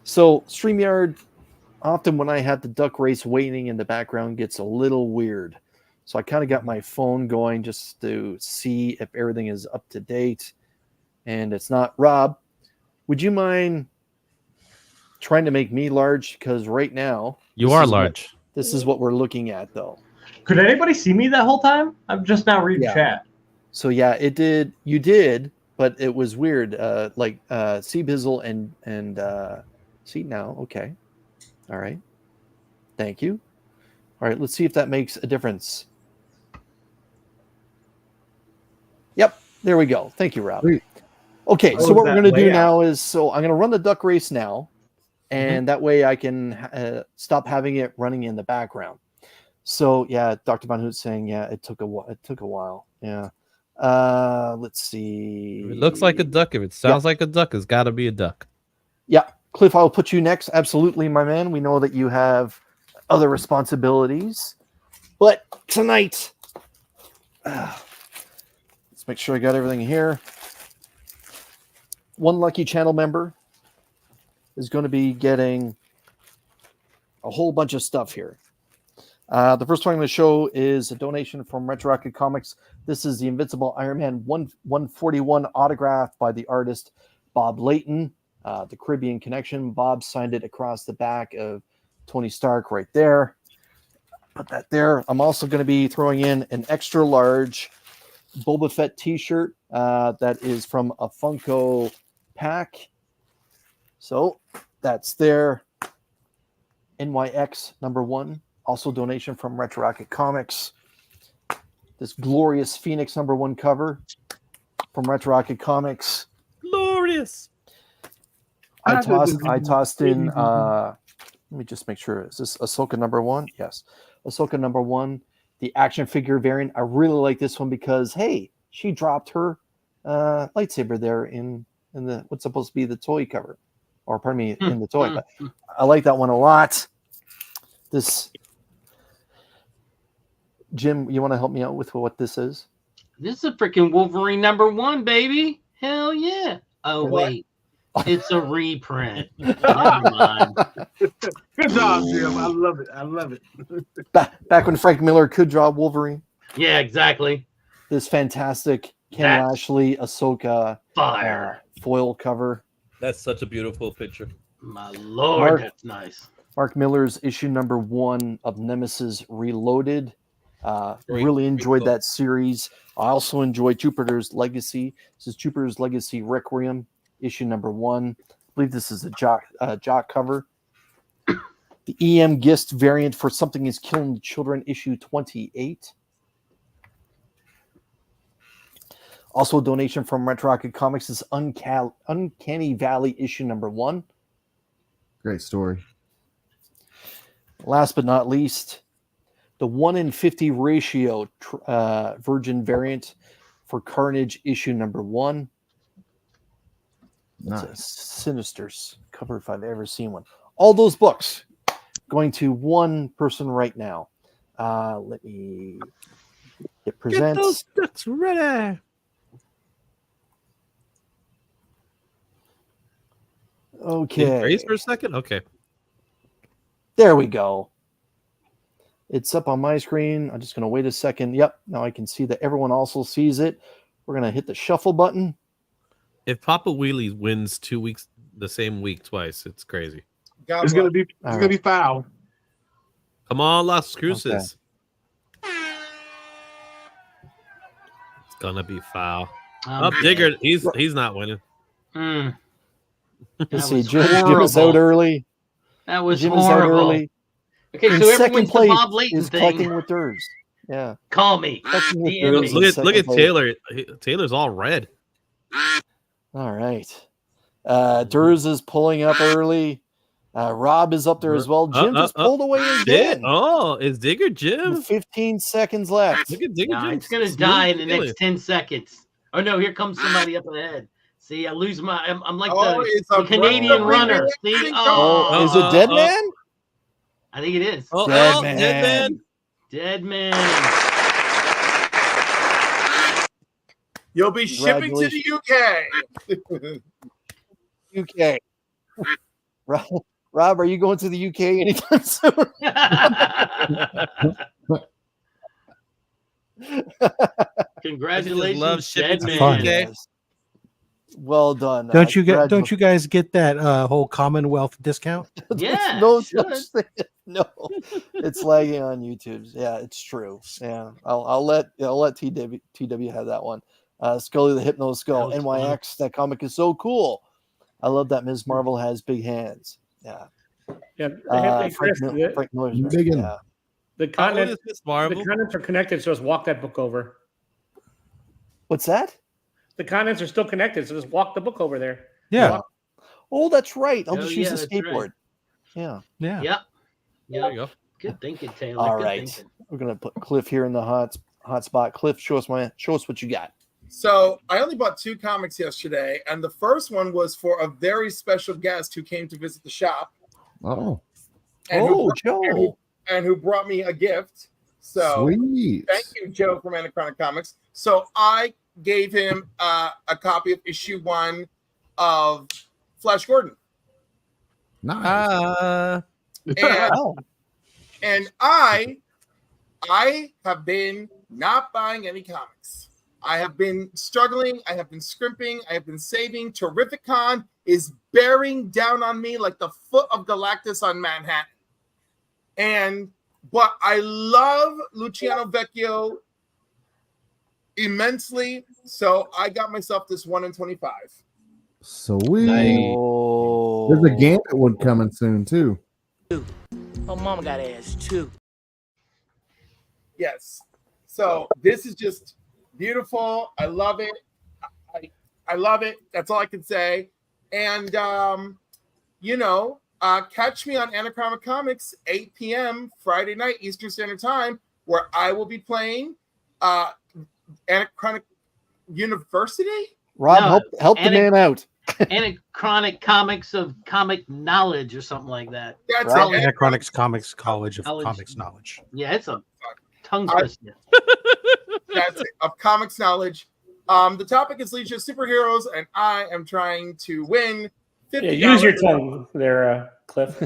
So StreamYard, often when I have the duck race waiting in the background, gets a little weird. So I kind of got my phone going just to see if everything is up to date. And it's not. Rob, would you mind trying to make me large? Because right now you are large. This is what we're looking at, though. Could anybody see me that whole time? I'm just now reading chat. So yeah, it did. You did, but it was weird. See Bizzle and see now. Okay. All right. Thank you. All right. Let's see if that makes a difference. Yep. There we go. Thank you, Rob. Okay. So what we're going to do now is, I'm going to run the duck race now, and that way I can stop having it running in the background. So yeah, Dr. Von Hoot saying, yeah, it took a while. Yeah. Let's see. If it looks like a duck. If it sounds like a duck, it's got to be a duck. Yeah. Cliff, I'll put you next. Absolutely, my man. We know that you have other responsibilities. But tonight, let's make sure I got everything here. One lucky channel member is going to be getting a whole bunch of stuff here. The first one I'm going to show is a donation from Retro Rocket Comics. This is the Invincible Iron Man 141 autograph by the artist Bob Layton. The Caribbean Connection. Bob signed it across the back of Tony Stark right there. Put that there. I'm also going to be throwing in an extra large Boba Fett t-shirt that is from a Funko pack. So that's there. NYX #1. Also donation from Retro Rocket Comics. This glorious Phoenix #1 cover from Retro Rocket Comics. Glorious. I tossed in let me just make sure. Is this Ahsoka #1? Yes. Ahsoka #1, the action figure variant. I really like this one because hey, she dropped her lightsaber there in the what's supposed to be the toy cover. Or pardon me, in the toy. But I like that one a lot. This Jim, you want to help me out with what this is? This is a freaking Wolverine #1, baby. Hell yeah. Oh, wait. It's a reprint. Never mind. Good job, Jim. I love it. I love it. Back when Frank Miller could draw Wolverine. Yeah, exactly. This fantastic Ken Lashley Ahsoka foil cover. That's such a beautiful picture. My Lord, that's nice. Mark Miller's issue #1 of Nemesis Reloaded. Really enjoyed that series. I also enjoyed Jupiter's Legacy. This is Jupiter's Legacy Requiem, issue #1. I believe this is a jock cover. The EM Gist variant for Something is Killing the Children, issue 28. Also a donation from Retro Rocket Comics is Uncanny Valley issue #1. Great story. Last but not least, the 1:50 ratio Virgin variant for Carnage issue #1. Nice. It's a sinister cover if I've ever seen one. All those books going to one person right now. Let me hit present. Get those ducks ready. Okay. Grace for a second? Okay. There we go. It's up on my screen. I'm just going to wait a second. Yep. Now I can see that everyone also sees it. We're going to hit the shuffle button. If Papa Wheelie wins 2 weeks the same week twice, it's crazy. It's gonna be foul. Come on, Las Cruces. Okay. It's gonna be foul. Digger, he's not winning. Let's see. Jim is out early. That was Jim is out horrible. early. Okay, In so second everyone's the place Bob Layton is thing. collecting with Durs. Yeah. Call me. Collecting with DM Durs me. in Look at second place. Taylor. Taylor's all red. All right. Durs is pulling up early. Rob is up there as well. Jim just pulled away again. Oh, is Digger Jim? 15 seconds left. Look at Digger No, Jim. it's gonna Smooth die in the sailing. next 10 seconds. Oh no, here comes somebody up ahead. See, I lose my. I'm like it's the a Canadian breath of runner. relief. See, Oh, is it Dead Man? I think it is. Dead Man. Dead Man. Dead man. You'll be shipping to the UK. UK. Rob, are you going to the UK anytime soon? Congratulations, love shipping Dead to man. UK. Yes. Well done. Don't you guys get that whole Commonwealth discount? Yeah, no should. such thing. No, it's lagging on YouTube. Yeah, it's true. Yeah, I'll let TW have that one. Scully the Hypno Skull, That was NYX. That comic is so cool. I love that Ms. Marvel has big hands. Yeah. Yeah, Frank Miller's Big one. yeah. the How old continent, is Miss Marvel? the continents are connected, so just walk that book over. What's that? The continents are still connected, so just walk the book over there. Yeah. Oh, that's right. I'll Oh, just use yeah, a that's skateboard. Yeah. Yeah. Yep. There you go. Good thinking, Taylor. All Good right. thinking. We're gonna put Cliff here in the hot spot. Cliff, show us what you got. So I only bought 2 comics yesterday, and the first one was for a very special guest who came to visit the shop. Oh, And Joe. who brought me a gift. So sweet. thank you, Joe from Anachronic Comics. So I gave him a copy of issue 1 of Flash Gordon. Nice. And I have been not buying any comics. I have been struggling. I have been scrimping. I have been saving. Terrificon is bearing down on me like the foot of Galactus on Manhattan. But I love Luciano Vecchio immensely. So I got myself this 1 in 25. Sweet. Oh. There's a Gambit one coming soon too. Oh, mama got ass too. Yes. So this is just beautiful. I love it. I love it. That's all I can say. And catch me on Anachronic Comics 8 p.m. Friday night Eastern Standard Time, where I will be playing Anachronic University. Rob, help the man out. Anachronic Comics of Comic Knowledge or something like that. That's Rob, it. Anachronics Comics College of Comics Knowledge. Yeah, it's a tongue twister. That's it. Of comics knowledge. The topic is Legion of Superheroes, and I am trying to win $50 Use your tongue there, Cliff.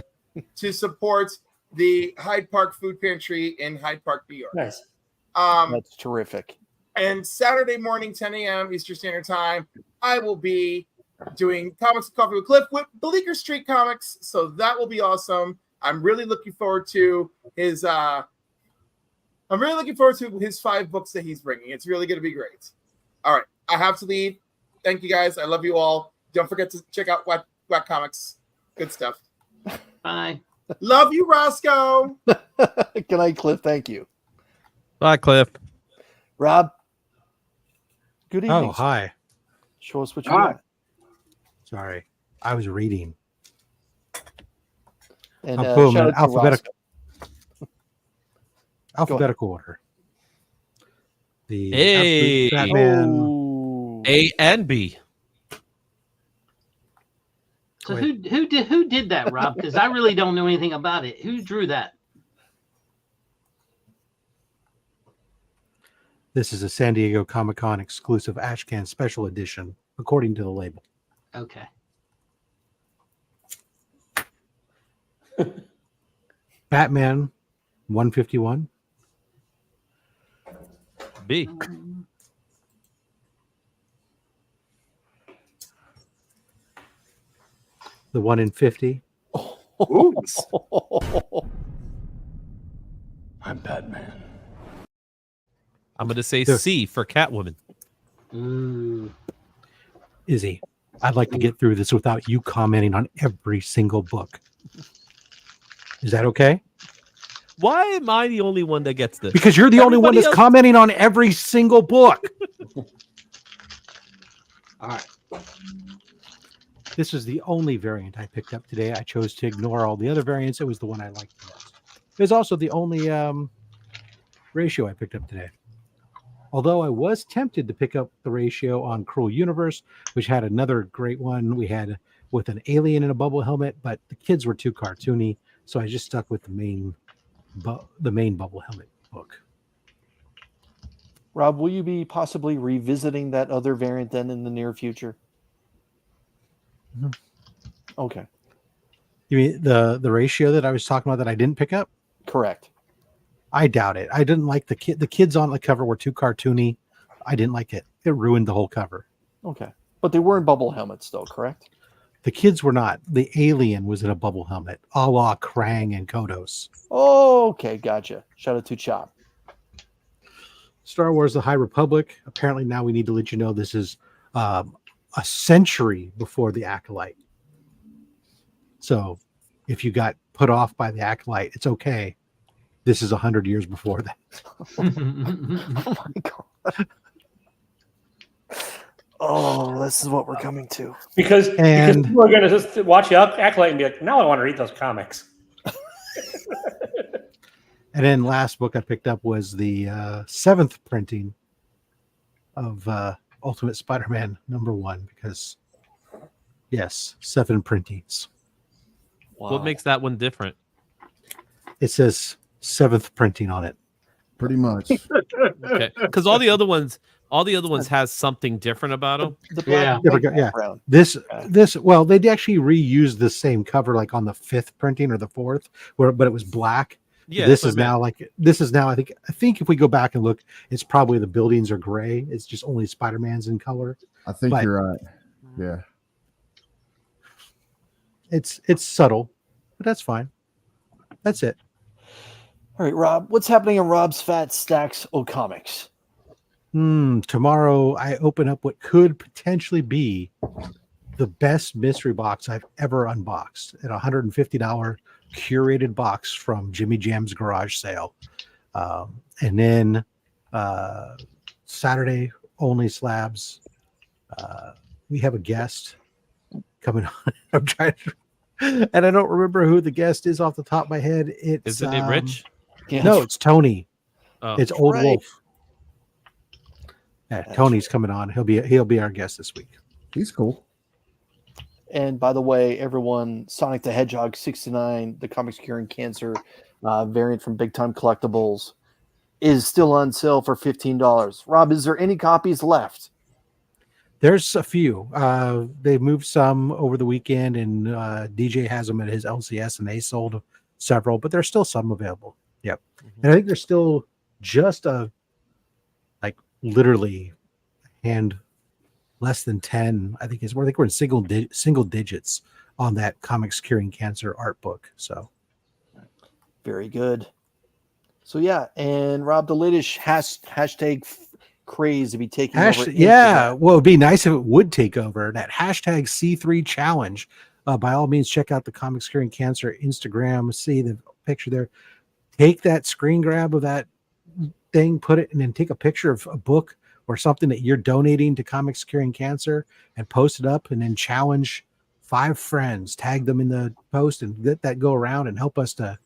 to support the Hyde Park Food Pantry in Hyde Park, New York. Nice. That's terrific. And Saturday morning, 10 a.m. Eastern Standard Time, I will be doing Comics and Coffee with Cliff with Bleecker Street Comics. So that will be awesome. I'm really looking forward to his 5 books that he's bringing. It's really going to be great. All right. I have to leave. Thank you guys. I love you all. Don't forget to check out Whack Comics. Good stuff. Bye. Love you, Roscoe. Good night, Cliff. Thank you. Bye, Cliff. Rob. Good evening. Oh, hi. Show us what you got. Sorry. I was reading. And I'll put them shout in out to alphabetical order. The Hey. Batman. Oh. A and B. So who did that, Rob? Because I really don't know anything about it. Who drew that? This is a San Diego Comic-Con exclusive Ashcan special edition, according to the label. Okay. Batman 151. B. The 1 in 50. Oops. I'm Batman. I'm going to say There- C for Catwoman. Izzy, I'd like to get through this without you commenting on every single book. Is that okay? Why am I the only one that gets this? Because you're the only one Everybody that's else- commenting on every single book. All right. This is the only variant I picked up today. I chose to ignore all the other variants. It was the one I liked the most. It was also the only ratio I picked up today. Although I was tempted to pick up the ratio on Cruel Universe, which had another great one. We had with an alien in a bubble helmet, but the kids were too cartoony, so I just stuck with the main bubble helmet book. Rob, will you be possibly revisiting that other variant then in the near future? Mhm. Okay, You mean the ratio that I was talking about that I didn't pick up? correct. I doubt it. I didn't like the kids on the cover were too cartoony. I didn't like it. It ruined the whole cover. Okay, but they were in bubble helmets, though, correct? The kids were not. The alien was in a bubble helmet, a la Krang and Kodos. Okay, gotcha. Shout out to Chop. Star Wars: The High Republic. Apparently now we need to let you know this is a century before the Acolyte. So if you got put off by the Acolyte, it's okay. This is 100 years before that. Oh my god. Oh, this is what we're coming to. Because people are going to just watch the Acolyte and be like, now I want to read those comics. And then last book I picked up was the 7th printing of Ultimate Spider-Man #1 because, yes, 7 printings. Wow. What makes that one different? It says 7th printing on it. Pretty much. Okay, because all the other ones has something different about them. The black There we go. Yeah. background. This well, they actually reused the same cover like on the 5th printing or the 4th, but it was black. Yeah, this that's is what I now I think if we go back and look, it's probably the buildings are gray. It's just only Spider-Man's in color. I think But- you're right. Yeah. It's subtle, but that's fine. That's it. All right, Rob, what's happening in Rob's Fat Stacks O Comics? Tomorrow I open up what could potentially be the best mystery box I've ever unboxed at $150 curated box from Jimmy Jam's garage sale. And then Saturday only slabs. We have a guest coming on. I'm trying to, and I don't remember who the guest is off the top of my head. Isn't it Rich? Yeah, No, it's Tony. Oh. It's Old right. Wolf. Yeah, Tony's coming on. He'll be our guest this week. He's cool. And by the way, everyone, Sonic the Hedgehog 69, the Comics Curing Cancer variant from Big Time Collectibles, is still on sale for $15. Rob, is there any copies left? There's a few. They moved some over the weekend, and DJ has them at his LCS, and they sold several, but there's still some available. Yep. And I think there's still just literally hand less than 10. I think we're in single digits on that Comics Curing Cancer art book. So Very good. So yeah, and Rob, the latest hashtag craze to be taking over. yeah, well, it'd be nice if it would take over that hashtag C3 challenge. By all means, check out the Comics Curing Cancer Instagram. See the picture there. Take that screen grab of that thing, put it, and then take a picture of a book or something that you're donating to Comics Curing Cancer and post it up, and then challenge 5 friends, tag them in the post, and let that go around and help us to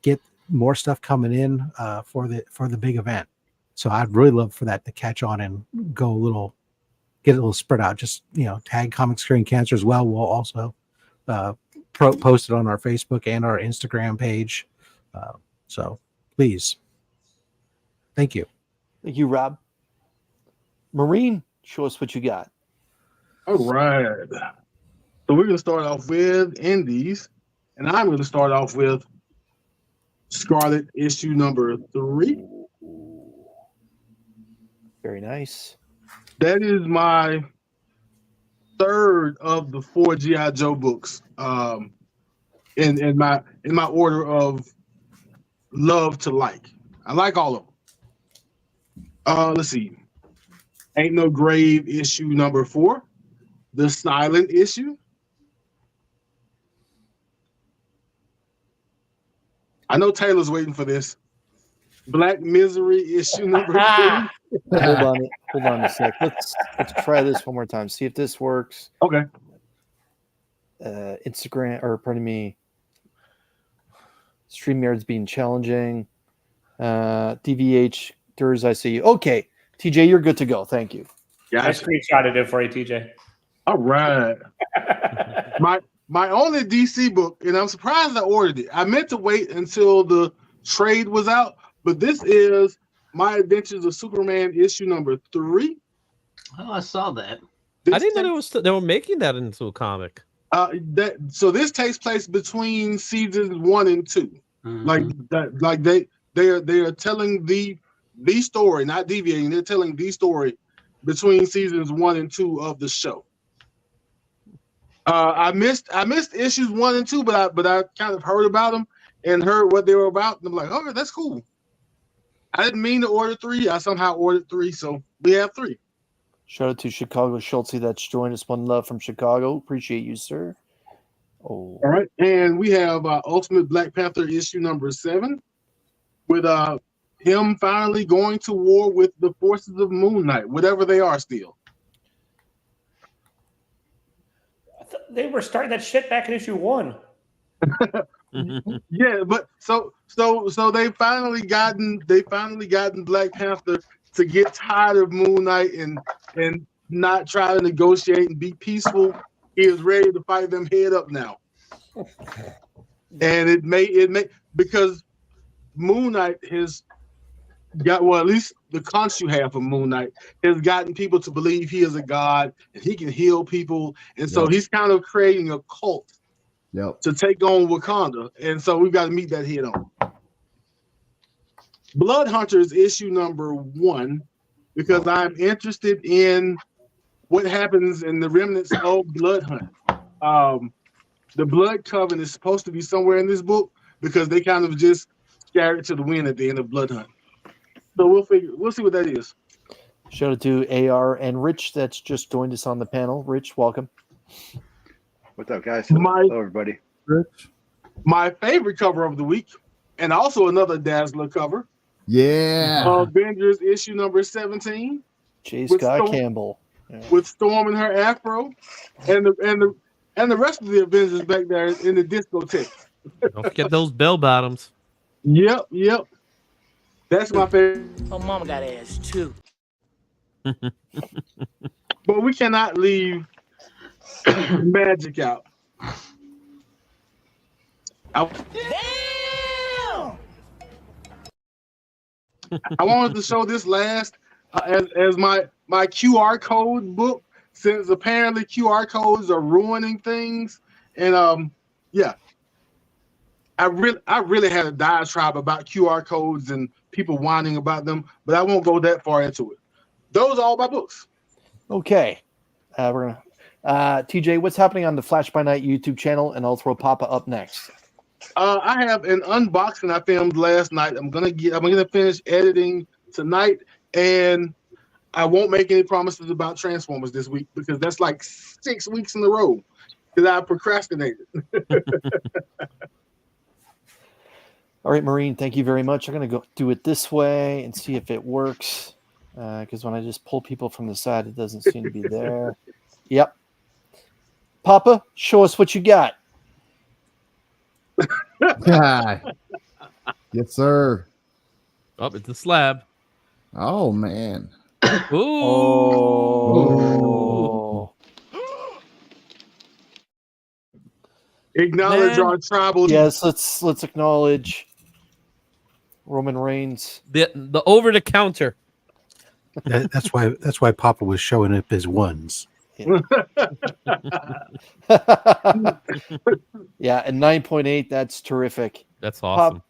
get more stuff coming in for the big event. So I'd really love for that to catch on and get a little spread out. Just tag Comics Curing Cancer as well. We'll also post it on our Facebook and our Instagram page. So please, thank you. Thank you, Rob. Marine, show us what you got. All right. So we're gonna start off with indies, And I'm going to start off with Scarlet issue number 3. Very nice. That is my third of the 4 G.I. Joe books. In my order of love to like. I like all of them. Let's see. Ain't No Grave issue number 4. The Silent issue. I know Taylor's waiting for this. Black Misery issue number 3. Hold on a sec. Let's try this one more time. See if this works. Okay. Instagram, or pardon me, StreamYard's being challenging. DVH, Durs, I see you. Okay, TJ, you're good to go. Thank you. Yeah, I screenshotted it for you, TJ. All right. my only DC book, and I'm surprised I ordered it. I meant to wait until the trade was out, but this is My Adventures of Superman issue number 3. Oh, I saw that. I didn't know they were making that into a comic. So this takes place between seasons 1 and 2. Mm-hmm. Like they are telling the story, not deviating. They're telling the story between seasons 1 and 2 of the show. I missed issues 1 and 2, but I kind of heard about them and heard what they were about. And I'm like, okay, that's cool. I didn't mean to order 3. I somehow ordered 3, so we have 3. Shout out to Chicago Schultze that's joined us. One love from Chicago. Appreciate you, sir. Oh, all right, and we have Ultimate Black Panther issue number 7 with him finally going to war with the forces of Moon Knight, whatever they are still. I thought they were starting that shit back in issue 1. Yeah, but so they finally gotten Black Panther to get tired of Moon Knight and not try to negotiate and be peaceful. He is ready to fight them head up now. And it may because Moon Knight has got, well, at least the Khonshu half of Moon Knight has gotten people to believe he is a god and he can heal people. And so he's kind of creating a cult to take on Wakanda. And so we've got to meet that head on. Blood Hunters issue number 1, because I'm interested in what happens in the remnants of Blood Hunt. The Blood Coven is supposed to be somewhere in this book because they kind of just scattered it to the wind at the end of Blood Hunt. So we'll see what that is. shout out to AR and Rich that's just joined us on the panel. Rich, welcome. What's up, guys? Hello, everybody. Rich. My favorite cover of the week, and also another Dazzler cover. Yeah. Avengers issue number 17. J. Scott Campbell. Yeah. With Storm and her afro, and the rest of the Avengers back there in the discotheque. Don't forget those bell bottoms. Yep. That's my favorite. Oh, mama got ass too. But we cannot leave Magic out. I wanted to show this last as my QR code book, since apparently QR codes are ruining things. And I really had a diatribe about QR codes and people whining about them, but I won't go that far into it. Those are all my books. Okay. We're gonna TJ, what's happening on the Flash by Night YouTube channel? And I'll throw Papa up next. I have an unboxing I filmed last night. I'm gonna finish editing tonight, and I won't make any promises about Transformers this week because that's like 6 weeks in a row because I procrastinated. All right, Maureen, thank you very much. I'm gonna go do it this way and see if it works. Because when I just pull people from the side, it doesn't seem to be there. Yep. Papa, show us what you got. Yes, sir. Oh, it's a slab. Oh, man. Ooh. Oh. Acknowledge our tribal. Yes, let's acknowledge Roman Reigns. The over the counter. That's why Papa was showing up his ones. Yeah, and 9.8. That's terrific. That's awesome.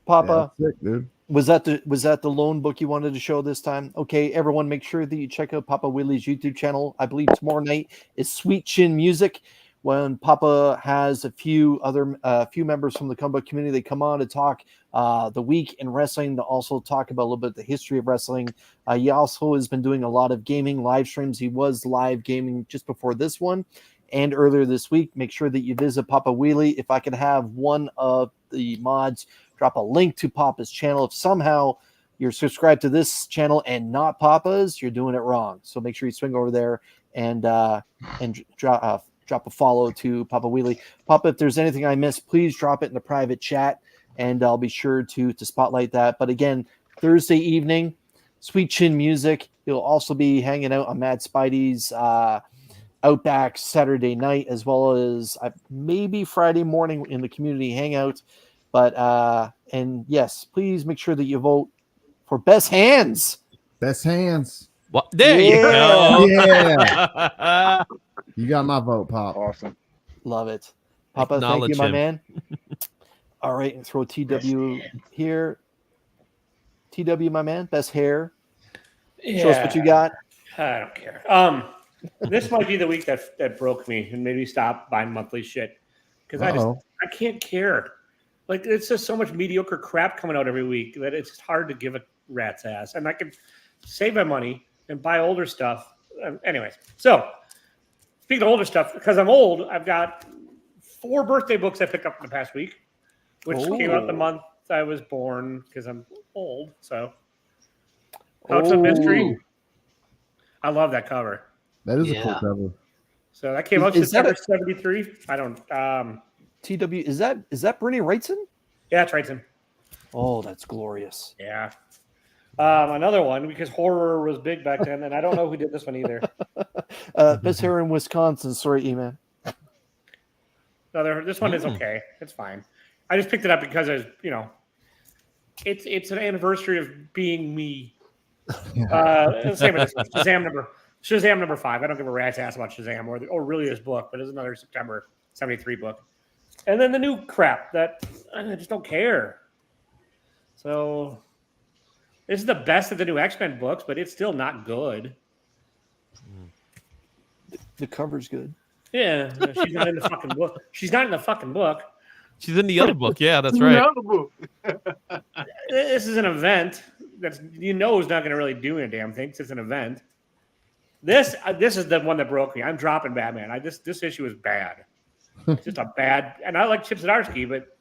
Papa, Yeah, sick, dude. was that the loan book you wanted to show this time? Okay, everyone, make sure that you check out Papa Willie's YouTube channel. I believe tomorrow night is Sweet Chin Music, when Papa has a few members from the comic book community. They come on to talk the week in wrestling, to also talk about a little bit of the history of wrestling. He also has been doing a lot of gaming live streams. He was live gaming just before this one and earlier this week. Make sure that you visit Papa Wheelie. If I could have one of the mods drop a link to Papa's channel. If somehow you're subscribed to this channel and not Papa's, you're doing it wrong. So make sure you swing over there and drop a follow to Papa Wheelie. Papa, if there's anything I missed, please drop it in the private chat, and I'll be sure to spotlight that. But again, Thursday evening, Sweet Chin Music. You'll also be hanging out on Mad Spidey's Outback Saturday night, as well as maybe Friday morning in the community hangout. But and yes, please make sure that you vote for Best Hands. Best Hands. What? There you go. Yeah. You got my vote, Pop. Awesome. Love it. Papa, thank you, my man. All right, and throw TW here. TW, my man. Best hair. Yeah. Show us what you got. I don't care. This might be the week that broke me and made me stop buying monthly shit, because I can't care. Like, it's just so much mediocre crap coming out every week that it's just hard to give a rat's ass. And I can save my money and buy older stuff. Anyways, so speaking of older stuff, because I'm old, I've got 4 birthday books I picked up in the past week, which came out the month I was born, because I'm old. So, House of Mystery. I love that cover. That is a cool cover. So that came out September 73. I don't. TW, is that Bernie Wrightson? Yeah, it's Wrightson. Oh, that's glorious. Yeah. Another one, because horror was big back then, and I don't know who did this one either. Best hair in Wisconsin. Sorry, E-Man. No, this one is okay. It's fine. I just picked it up because it's an anniversary of being me. Same with Shazam number 5. I don't give a rat's ass about Shazam or really this book, but it's another September 73 book. And then the new crap that I just don't care. So this is the best of the new X-Men books, but it's still not good. The cover's good. Yeah, she's not in the fucking book. She's not in the fucking book. She's in the other book. Yeah, that's right. The other book. This is an event that's is not going to really do a damn thing. It's just an event. This is the one that broke me. I'm dropping Batman. This issue is bad. It's just a bad. And I like Chip Zdarsky, but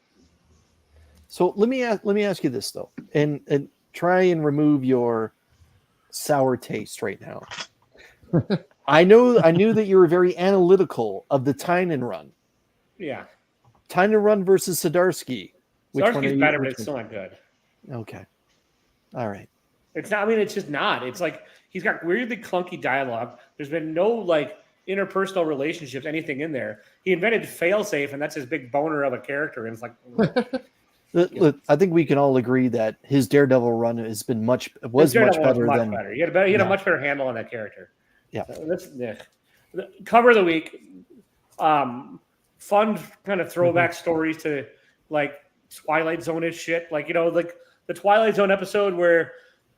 so let me ask you this though, and try and remove your sour taste right now. I knew that you were very analytical of the Tynan run. Yeah. Tynan run versus Zdarsky. Zdarsky's better, but it's still not good. Okay. All right. It's not. I mean, it's just not. It's like he's got weirdly clunky dialogue. There's been no like interpersonal relationships, anything in there. He invented failsafe, and that's his big boner of a character. And it's like, look, I think we can all agree that his Daredevil run has been much better. He had a much better handle on that character. Yeah. So the cover of the week. Fun kind of throwback stories to like Twilight Zone-ish shit. Like, like the Twilight Zone episode where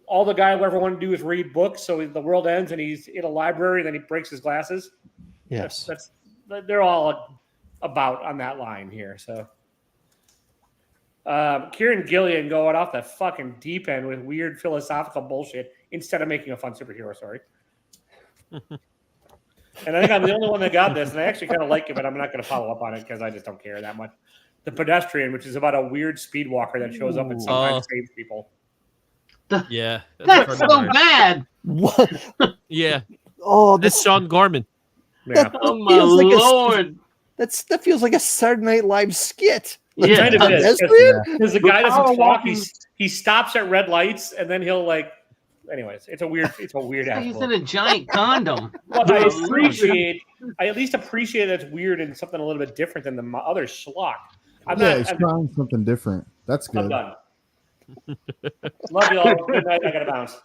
all the guy will ever want to do is read books. So the world ends and he's in a library and then he breaks his glasses. Yes. They're all about on that line here. So Kieran Gillian going off the fucking deep end with weird philosophical bullshit instead of making a fun superhero story. And I think I'm the only one that got this, and I actually kind of like it, but I'm not going to follow up on it because I just don't care that much. The Pedestrian, which is about a weird speed walker that shows up and sometimes saves people. Yeah. That's so bad. What? Yeah. Oh, this Sean Gorman. Yeah. Oh, my Lord. That feels like a Saturday Night Live skit. Yeah, kind of is. Because the guy doesn't talk. He stops at red lights, and then he'll like. Anyways, it's a weird ass. He's in a giant condom. But I at least appreciate that it's weird and something a little bit different than the other schlock. He's trying something different. That's good. I'm done. Love you all. Good night. I gotta bounce.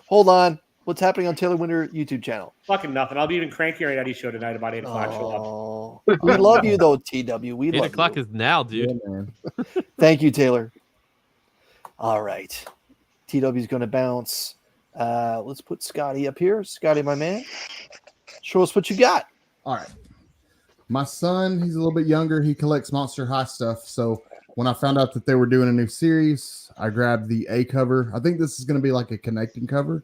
Hold on. What's happening on Taylor Winter YouTube channel? Fucking nothing. I'll be even crankier at Eddie's show tonight about 8 o'clock. Show up. Oh, we love you though, TW. We 8 love o'clock you. is now, dude. Yeah, man. Thank you, Taylor. All right. TW's going to bounce. Let's put Scotty up here. Scotty, my man. Show us what you got. All right. My son, he's a little bit younger. He collects Monster High stuff. So when I found out that they were doing a new series, I grabbed the A cover. I think this is going to be like a connecting cover.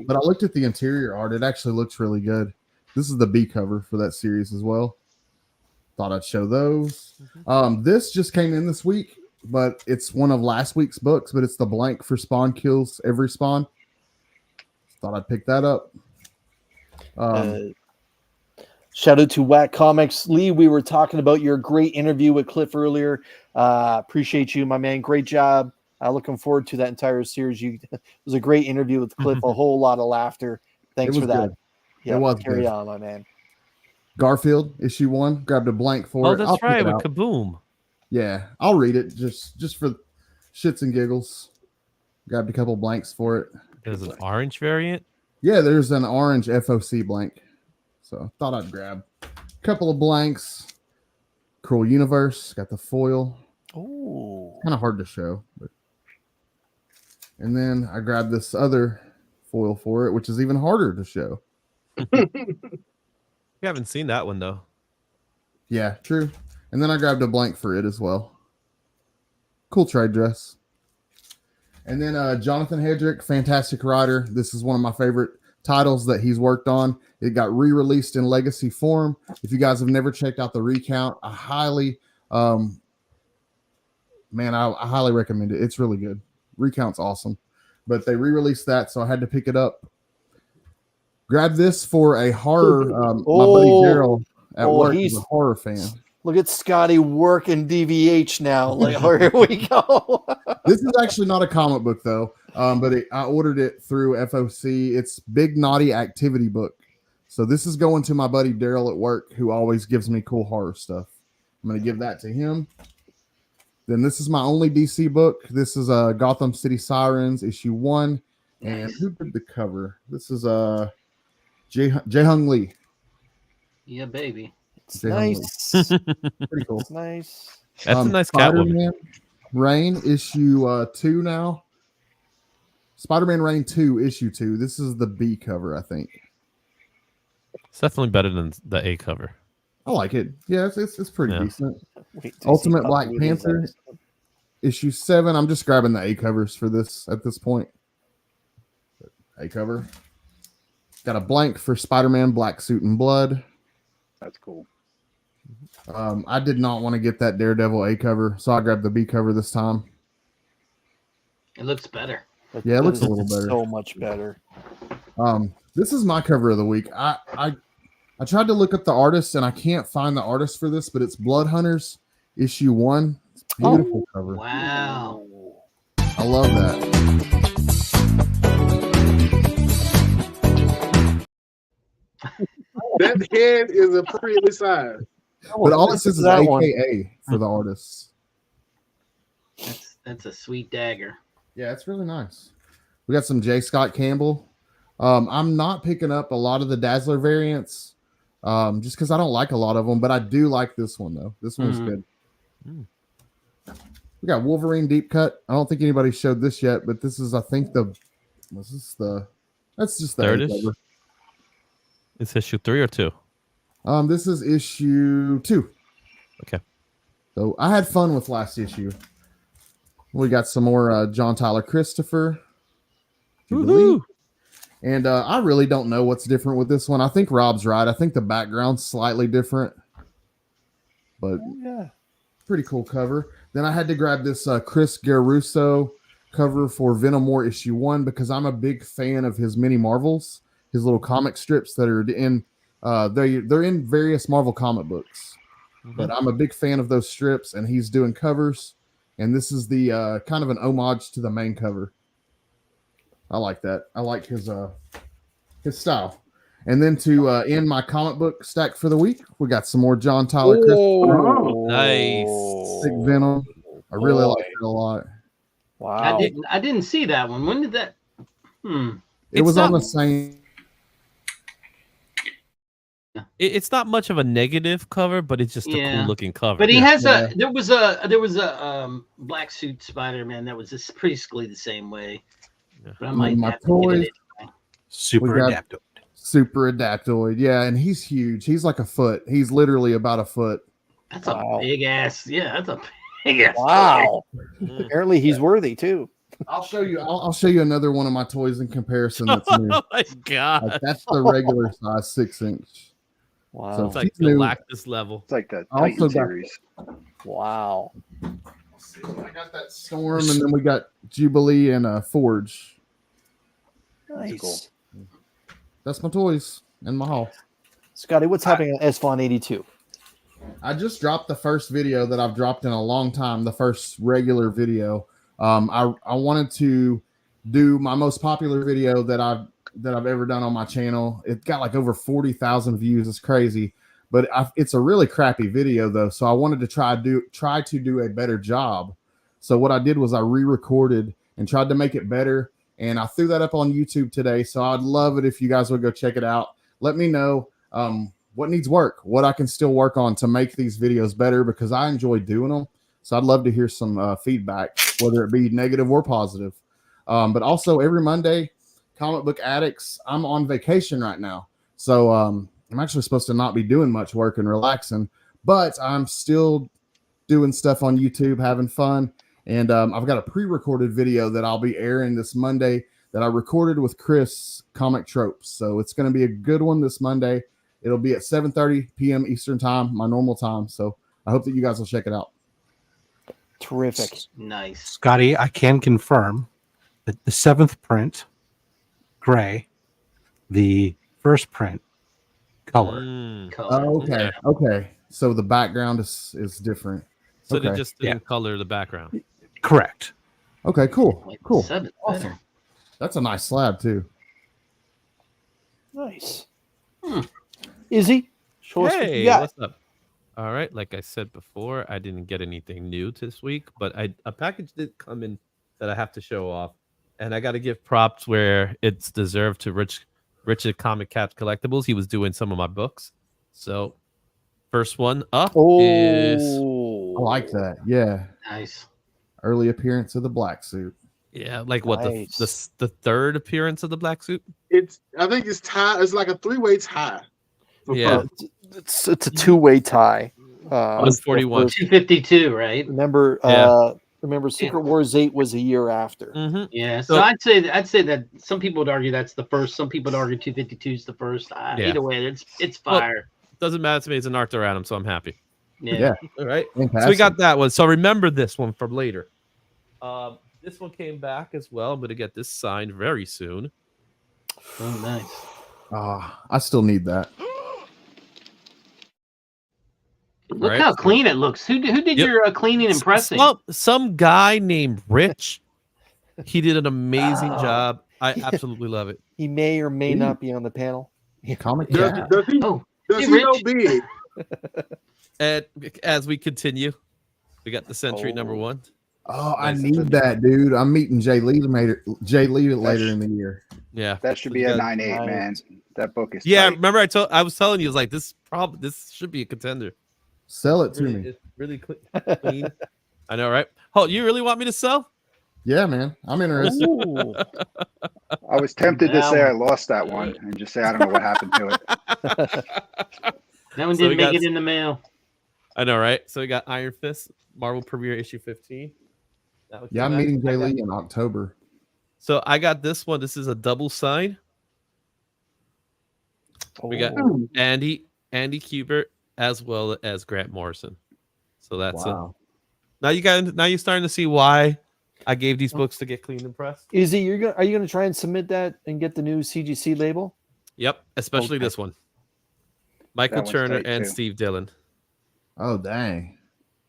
But I looked at the interior art. It actually looks really good. This is the B cover for that series as well. Thought I'd show those. This just came in this week, but it's one of last week's books, but it's the blank for Spawn Kills Every Spawn. Thought I'd pick that up. Shout out to Whack Comics. Lee, we were talking about your great interview with Cliff earlier. Appreciate you, my man. Great job. Looking forward to that entire series. It was a great interview with Cliff. A whole lot of laughter. Thanks for that. Good. Yeah, it was carry good. on, my man. Garfield issue 1. Grabbed a blank for it. Oh, that's I'll pick right, it with out. Kaboom. Yeah, I'll read it just for shits and giggles. Grabbed a couple blanks for it. There's an orange variant. Yeah, there's an orange FOC blank. So thought I'd grab a couple of blanks. Cruel Universe, got the foil. Oh, Kind of hard to show. But... And then I grabbed this other foil for it, which is even harder to show. We haven't seen that one, though. Yeah, true. And then I grabbed a blank for it as well. Cool trade dress. And then Jonathan Hedrick, fantastic writer. This is one of my favorite titles that he's worked on. It got re-released in legacy form. If you guys have never checked out the recount, I highly recommend it. It's really good. Recount's awesome. But they re-released that, so I had to pick it up. Grab this for a horror. My buddy Daryl at work is a horror fan. Look at Scotty working DVH now. Like, here we go. This is actually not a comic book though, but I ordered it through FOC. It's Big Naughty Activity Book. So this is going to my buddy Daryl at work, who always gives me cool horror stuff. I'm going to give that to him. Then this is my only DC book. This is Gotham City Sirens issue 1. And who did the cover? This is Jae-Hung Lee. Yeah, baby. It's nice. Pretty cool. It's nice. That's a nice Catwoman. Spider-Man Reign issue 2 now. Spider-Man Reign 2 issue 2. This is the B cover, I think. It's definitely better than the A cover. I like it. Yeah, it's pretty decent. Wait, Ultimate Black Panther issue 7. I'm just grabbing the A covers for this at this point. A cover. Got a blank for Spider-Man Black Suit and Blood. That's cool. I did not want to get that Daredevil A cover, so I grabbed the B cover this time. It looks better. Yeah, it looks a little better. So much better. This is my cover of the week. I tried to look up the artist, and I can't find the artist for this, but it's Blood Hunters issue 1. It's a beautiful cover. Wow. I love that. That head is a pretty size. But all it says is AKA for the artists. That's a sweet dagger. Yeah, it's really nice. We got some J. Scott Campbell. I'm not picking up a lot of the Dazzler variants just because I don't like a lot of them, but I do like this one, though. This one's good. We got Wolverine Deep Cut. I don't think anybody showed this yet, but this is, I think, that's just the Third-ish? It's issue 3 or 2? This is issue 2. Okay. So I had fun with last issue. We got some more John Tyler Christopher. Woohoo! And I really don't know what's different with this one. I think Rob's right. I think the background's slightly different. But yeah, pretty cool cover. Then I had to grab this Chris Garuso cover for Venom War issue 1 because I'm a big fan of his mini Marvels, his little comic strips that are in they're in various Marvel comic books. But I'm a big fan of those strips, and he's doing covers. And this is the kind of an homage to the main cover. I like that. I like his style. And then to end my comic book stack for the week, we got some more John Tyler Christopher. Nice. Sick Venom. I really like it a lot. Wow. I didn't see that one. When did that? It was on the same. It's not much of a negative cover, but it's just a cool looking cover. But he has there was a black suit Spider-Man that was just basically the same way. But I might have to get it anyway. Super Adaptoid. Super Adaptoid, yeah, and he's huge. He's like a foot. He's literally about a foot. That's a big ass. Yeah, that's a big ass. Wow. Apparently, he's worthy too. I'll show you. I'll show you another one of my toys in comparison. That's new. Oh my god, like, that's the regular size 6-inch. Wow, so it's like Galactus level. It's like the Titan series. Wow. I got that Storm, and then we got Jubilee and Forge. Nice. Cool. That's my toys in my haul. Scotty, what's happening on SVon 82? I just dropped the first video that I've dropped in a long time. The first regular video. I wanted to do my most popular video that I've ever done on my channel. It got like over 40,000 views. It's crazy, but it's a really crappy video though. So I wanted to try to do a better job. So what I did was I re-recorded and tried to make it better. And I threw that up on YouTube today. So I'd love it if you guys would go check it out. Let me know what needs work, what I can still work on to make these videos better, because I enjoy doing them. So I'd love to hear some feedback, whether it be negative or positive. But also every Monday, Comic Book Addicts, I'm on vacation right now. So I'm actually supposed to not be doing much work and relaxing, but I'm still doing stuff on YouTube, having fun. And I've got a pre-recorded video that I'll be airing this Monday that I recorded with Chris, Comic Tropes. So it's going to be a good one this Monday. It'll be at 7:30 p.m. Eastern time, my normal time. So I hope that you guys will check it out. Terrific. Nice. Scotty, I can confirm that the 7th print, gray, the first print, color. Oh, okay. Okay. So the background is different. So okay. they just didn't color the background. Correct. Okay, cool. Cool. Awesome. That's a nice slab too. Nice. Izzy, show us what you Hey, got. what's up? All right, like I said before, I didn't get anything new this week, but a package did come in that I have to show off, and I got to give props where it's deserved to Richard Comic Cat Collectibles. He was doing some of my books. So, first one up is I like that. Yeah. Nice. Early appearance of the black suit. Yeah, like what Nice. the third appearance of the black suit? I think it's tie. It's like a 3-way tie. Yeah. It's a two-way tie. 141. 252, right? Remember, Yeah. remember, Secret Wars 8 was a year after. Mm-hmm. Yeah, so I'd say that some people would argue that's the first. Some people would argue 252 is the first. Either way, it's fire. Well, doesn't matter to me. It's an Arthur Adam, so I'm happy. Yeah. All right. Fantastic. So we got that one. So remember this one from later. This one came back as well. I'm going to get this signed very soon. Oh, nice. I still need that. Look Right. how clean it looks. Who did your cleaning and pressing? Some guy named Rich. He did an amazing job. I absolutely love it. He may or may not be on the panel. Comic Does Cat. he know big? And as we continue, we got the Century number 1. Oh, I need that, dude. I'm meeting Jay Lee later in the year. Yeah, That should be a 9.8, man. That book is Yeah, tight. remember I was telling you, it was like this should be a contender. Sell it to Really, me. it's really clean. I know, right? Oh, you really want me to sell? Yeah, man. I'm interested. Ooh. I was tempted to say I lost that one and just say I don't know what happened to it. That one So we didn't make got- it in the mail. I know, right? So we got Iron Fist, Marvel Premiere issue 15. That one Yeah, I'm came out. meeting Jay I got- Lee in October. So I got this one. This is a double sign. We got Andy Kubert as well as Grant Morrison. So that's Wow. now you're starting to see why I gave these books to get cleaned and pressed. Izzy, are you gonna try and submit that and get the new CGC label? Yep, especially Okay. this one. Michael That one's Turner tight, and too. Steve Dillon. Oh, dang.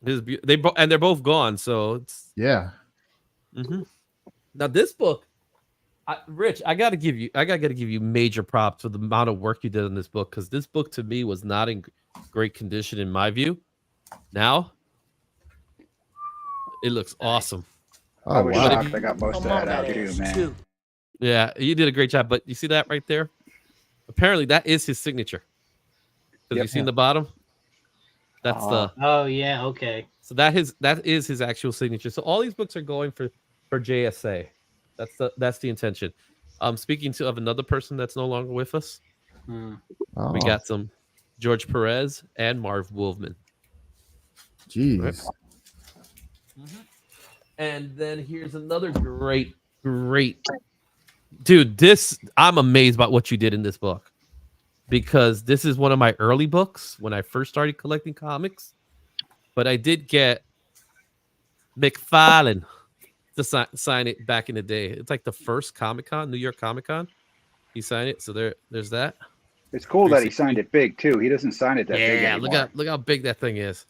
They're both gone. So it's Yeah. Now this book, Rich, I gotta give you major props for the amount of work you did on this book, because this book to me was not in great condition in my view. Now it looks awesome. I Oh, was wow. shocked I got most of that out too, man. Yeah, you did a great job. But you see that right there? Apparently, that is his signature. Have you seen the bottom? That's the. Oh yeah, okay. So that is his actual signature. So all these books are going for JSA. That's the intention. Speaking of another person that's no longer with us, we got some George Perez and Marv Wolfman. Jeez. Right? And then here's another great, dude. I'm amazed by what you did in this book, because this is one of my early books when I first started collecting comics. But I did get McFarlane to sign it back in the day. It's like the first Comic-Con, New York Comic-Con. He signed it, so there's that. It's cool that he signed it big too. He doesn't sign it that big anymore. Yeah, look how big that thing is.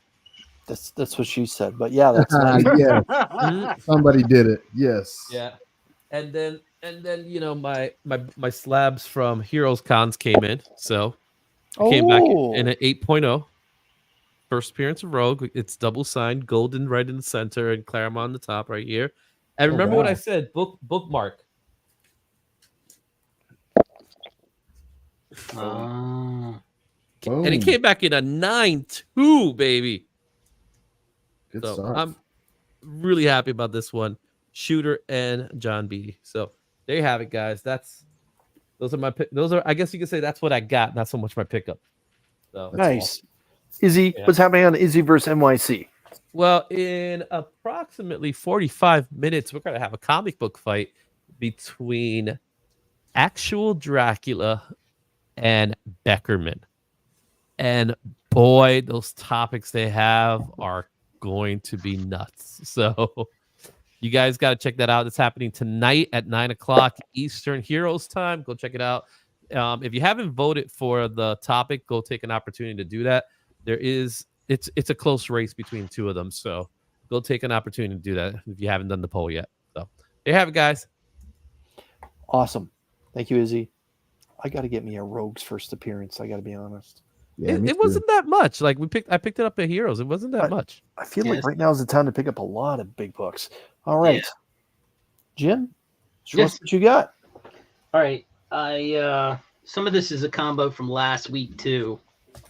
That's what she said. But yeah, that's nice. Yes. Somebody did it. Yes. Yeah. And then you know my slabs from Heroes Cons came in, so I came back in an 8.0. First appearance of Rogue. It's double signed, golden right in the center, and Claremont on the top right here. And remember what I said? Bookmark. And it came back in a 9.2, baby. Good so stuff. I'm really happy about this one. Shooter and John Beatty. So there you have it, guys. Those are I guess you could say that's what I got, not so much my pickup. So nice. Izzy, what's happening on Izzy versus NYC? Well, in approximately 45 minutes, we're going to have a comic book fight between actual Dracula and Beckerman. And boy, those topics they have are going to be nuts. So you guys got to check that out. It's happening tonight at 9:00 Eastern Heroes time. Go check it out. If you haven't voted for the topic, go take an opportunity to do that. It's a close race between two of them. So go take an opportunity to do that if you haven't done the poll yet. So there you have it, guys. Awesome. Thank you, Izzy. I got to get me a Rogue's first appearance. I got to be honest. Yeah, it wasn't that much. Like I picked it up at Heroes. It wasn't that much. I feel like right now is the time to pick up a lot of big books. All right, Jim, show us what you got. All right, some of this is a combo from last week too.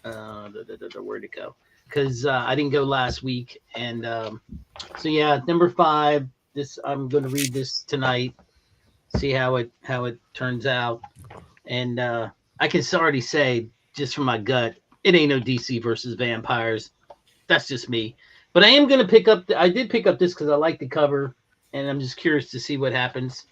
Where'd it go? Because I didn't go last week, and so yeah, number 5. This I'm going to read this tonight. See how it turns out, and I can already say just from my gut, it ain't no DC versus vampires. That's just me. But I am going to pick up. I did pick up this because I like the cover, and I'm just curious to see what happens.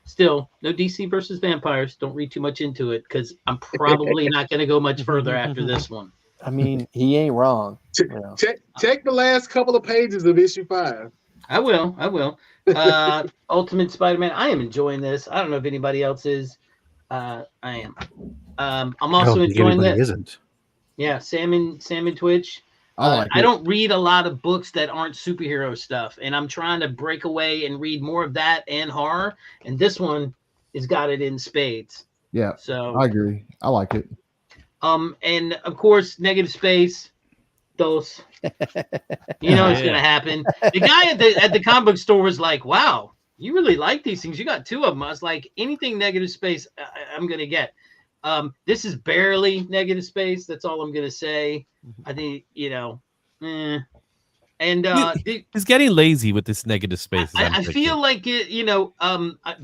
Still, no DC versus vampires. Don't read too much into it because I'm probably not going to go much further after this one. I mean, he ain't wrong. Check the last couple of pages of issue 5. I will. Ultimate Spider-Man. I am enjoying this. I don't know if anybody else is. I am. I'm also enjoying this. Isn't. Yeah, Salmon Twitch. I don't read a lot of books that aren't superhero stuff, and I'm trying to break away and read more of that and horror. And this one has got it in spades. Yeah, so I agree. I like it. And of course, Negative Space. Those, you know, it's gonna happen. The guy at the comic book store was like, "Wow, you really like these things. You got 2 of them." I was like, "Anything Negative Space, I'm gonna get." This is barely Negative Space. That's all I'm gonna say. I think and he's getting lazy with this Negative Space. I feel like it.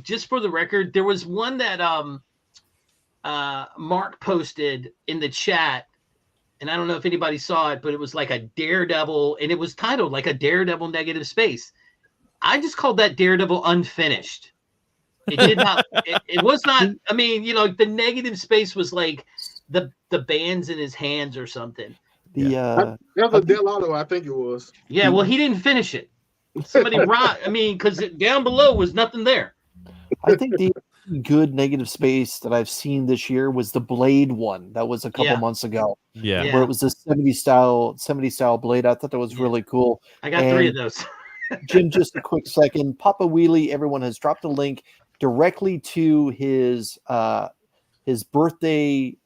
Just for the record, there was one that Mark posted in the chat. And I don't know if anybody saw it, but it was like a Daredevil, and it was titled like a Daredevil Negative Space. I just called that Daredevil Unfinished. It did not. It was not. I mean, the Negative Space was like the bands in his hands or something. That was Delano, I think it was. Yeah, well, he didn't finish it. Somebody robbed. I mean, because down below was nothing there. I think the good Negative Space that I've seen this year was the Blade one that was a couple months ago. Yeah, where it was the 70 style Blade. I thought that was really cool. I got 3 of those. Jim, just a quick second. Papa Wheelie, everyone has dropped a link directly to his birthday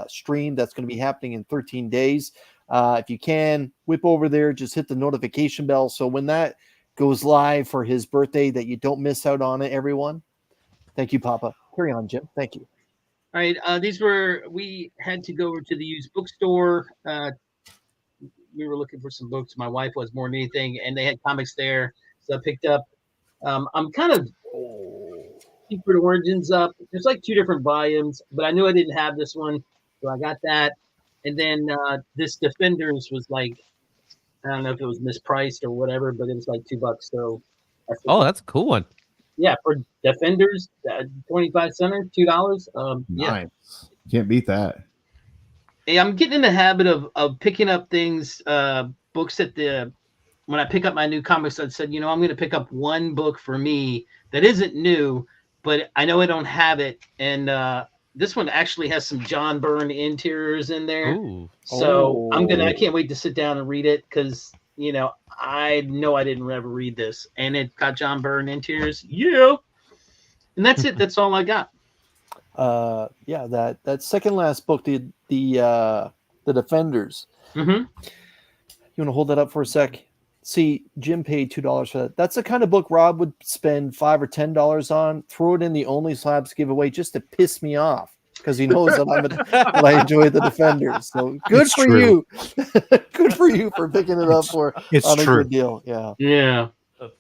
stream that's going to be happening in 13 days. If you can, whip over there, just hit the notification bell so when that goes live for his birthday that you don't miss out on it, everyone. Thank you, Papa. Carry on, Jim. Thank you. All right, we had to go over to the used bookstore. We were looking for some books. My wife was more than anything, and they had comics there, so I picked up. I'm kind of Secret Origins up. There's like 2 different volumes, but I knew I didn't have this one, so I got that. And then this Defenders was like, I don't know if it was mispriced or whatever, but it was like $2. So that's a cool one. Yeah, for Defenders, 25 cents, $2. Nice. Can't beat that. Hey, I'm getting in the habit of picking up things, books when I pick up my new comics. I said, I'm going to pick up one book for me that isn't new, but I know I don't have it. And this one actually has some John Byrne interiors in there. Ooh. So I can't wait to sit down and read it because, I know I didn't ever read this, and it got John Byrne interiors. Yeah. And that's it. That's all I got. Yeah, that second last book, the Defenders. Mm-hmm. You want to hold that up for a sec? See, Jim paid $2 for that. That's the kind of book Rob would spend $5 or $10 on. Throw it in the Only Slabs giveaway just to piss me off because he knows that I enjoy the Defenders. So good It's for true. you. Good for you for picking it up It's on a true. good deal. Yeah. Yeah.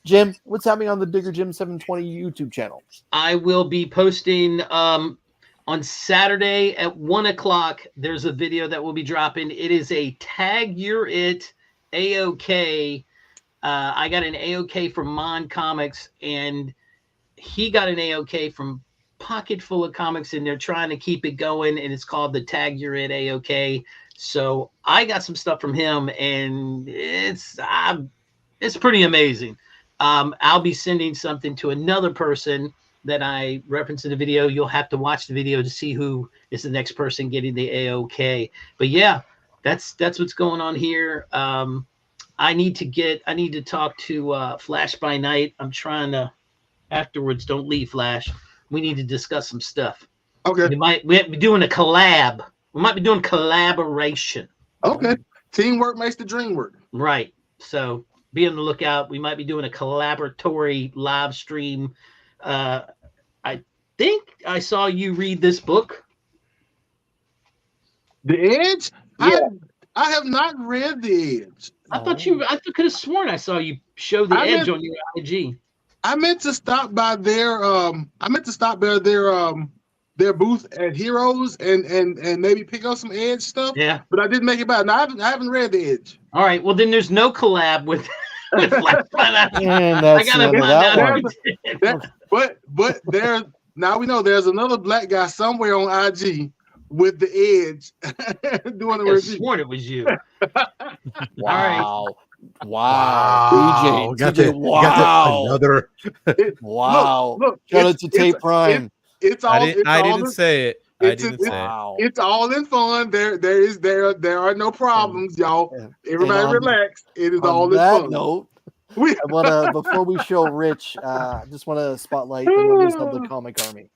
Jim, what's happening on the Digger Jim 720 YouTube channel? I will be posting on Saturday at 1:00. There's a video that will be dropping. It is a Tag You're It AOK. I got an AOK from Mon Comics, and he got an AOK from Pocket Full of Comics, and they're trying to keep it going, and it's called the Tag You're It AOK. So I got some stuff from him, and it's pretty amazing. I'll be sending something to another person that I referenced in the video. You'll have to watch the video to see who is the next person getting the AOK. But yeah, that's what's going on here. I need to talk to Flash by Night. I'm trying to afterwards. Don't leave, Flash. We need to discuss some stuff. Okay. We might be doing a collab. We might be doing collaboration. Okay. Teamwork makes the dream work. Right. So be on the lookout. We might be doing a collaboratory live stream. I think I saw you read this book. The Edge? Yeah. I have not read The Edge. I could have sworn I saw you show The Edge on your IG. I meant to stop by their their booth at Heroes and maybe pick up some Edge stuff. Yeah. But I didn't make it back. No, I haven't read The Edge. All right. Well, then there's no collab with Flash. And that's the end of that one. But there now we know there's another black guy somewhere on IG with The Edge doing the I review. sworn it was you. Wow. All Wow. TJ, wow. Another. Wow. Look, Shout out to Tape Prime. It's all. I didn't say it. Wow. It's all in fun. There are no problems, y'all. Everybody And relax. It is On all in that fun. note, I want to, before we show Rich, I just want to spotlight the members of the Comic Army.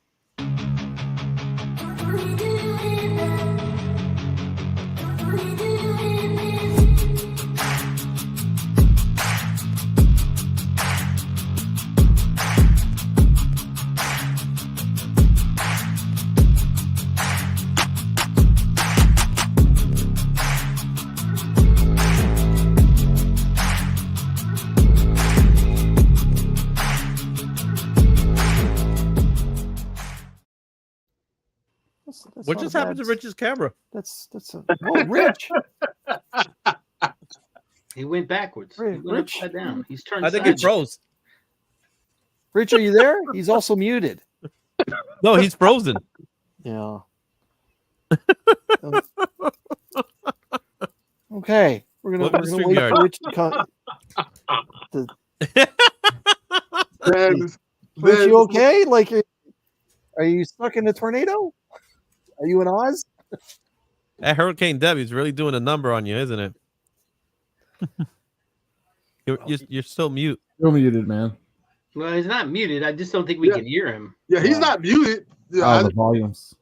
That's What not just a happened to bad- Rich's camera? That's Rich. He went backwards. He went Rich. upside down. He's turned. I think it sideways. froze. Rich, are you there? He's also muted. No, he's frozen. Yeah. Okay, we're gonna Welcome to wait StreamYard. for Rich to come. That Rich, is- you okay? Like, are you stuck in a tornado? Are you in Oz? That Hurricane Debbie's really doing a number on you, isn't it? You're still mute. You're muted, man. Well, he's not muted. I just don't think we can hear him. Yeah, he's not muted. Yeah, Oh, the volumes.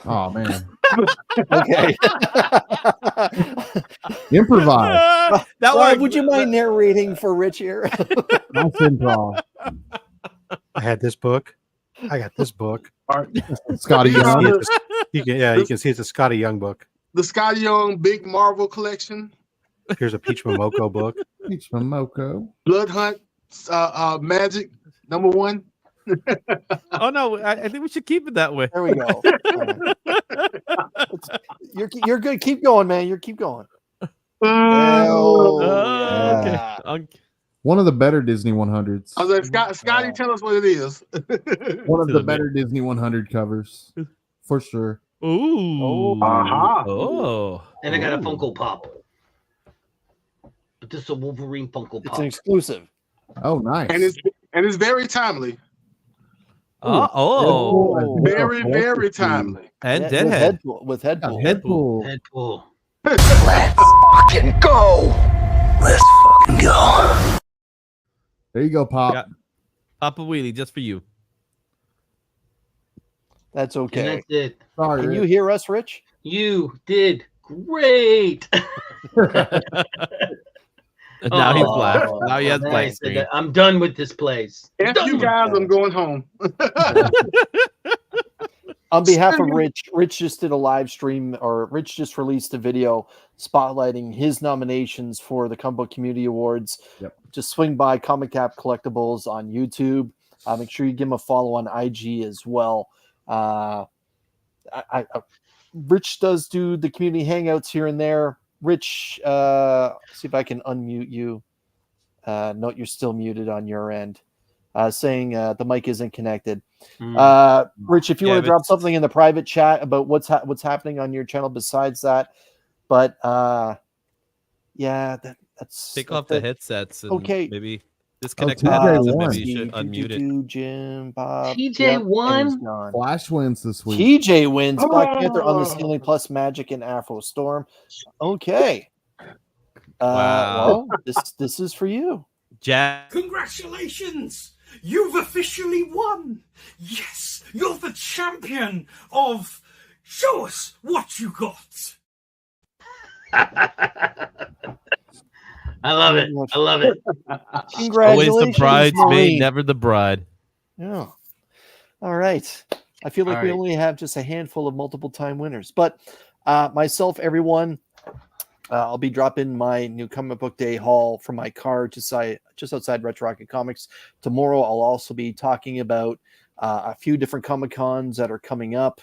Oh man. Okay. Improvise. That Rob, worked. would you mind narrating for Rich here? Nice improv. I had this book. I got this book. Scotty You Young. know, You can see it's a Scotty Young book. the Scotty Young Big Marvel collection, Here's a Peach Momoko book. Peach Momoko. Blood Hunt, Magic #1. Oh no, I think we should keep it that way. There we go. You're good. Keep going, man. Keep going. Okay. Yeah. One of the better Disney 100s. I was like, Scotty, tell us what it is. One of the better Disney 100 covers, for sure. Ooh. Aha. Oh. And I got a Funko Pop. But this is a Wolverine Funko It's Pop. an exclusive. Oh, nice. And it's very timely. Oh. Very, very timely. And Yeah, Deadhead. with Headpool. Headpool. Deadpool. Let's fucking go. Let's fucking go. There you go, Pop. Got Papa Wheelie just for you. That's And okay. that's it. Sorry, Can you Rich. hear us, Rich? You did great. Now he's Oh, black. Now he has Then I blank said screen. that I'm done with this place. F Done you with guys, that. I'm going home. On behalf of Rich just did a live stream, or Rich just released a video spotlighting his nominations for the Comic Book Community Awards. Yep. Just swing by Comic Cap Collectibles on YouTube. Make sure you give him a follow on IG as well. Rich does do the community hangouts here and there. Rich, see if I can unmute you. Note you're still muted on your end. Saying the mic isn't connected. Rich, if you want to drop something in the private chat about what's happening on your channel besides that, but that's Take off the headsets and maybe disconnect TJ the headsets and won. maybe you should unmute it. Jim, Bob, TJ won? Flash wins this week. TJ wins Black Panther on the Ceiling plus Magic and Afro Storm. Okay. Wow. Well, this is for you. Jack. Congratulations! You've officially won! Yes, you're the champion of Show Us What You Got! I love it. I love it. Congratulations. Always the bridesmaid, Maureen. never the bride. Yeah. All right. I feel like All we right. only have just a handful of multiple time winners, but myself, everyone, I'll be dropping my new Comic Book Day haul from my car just outside Retro Rocket Comics. Tomorrow, I'll also be talking about a few different Comic Cons that are coming up.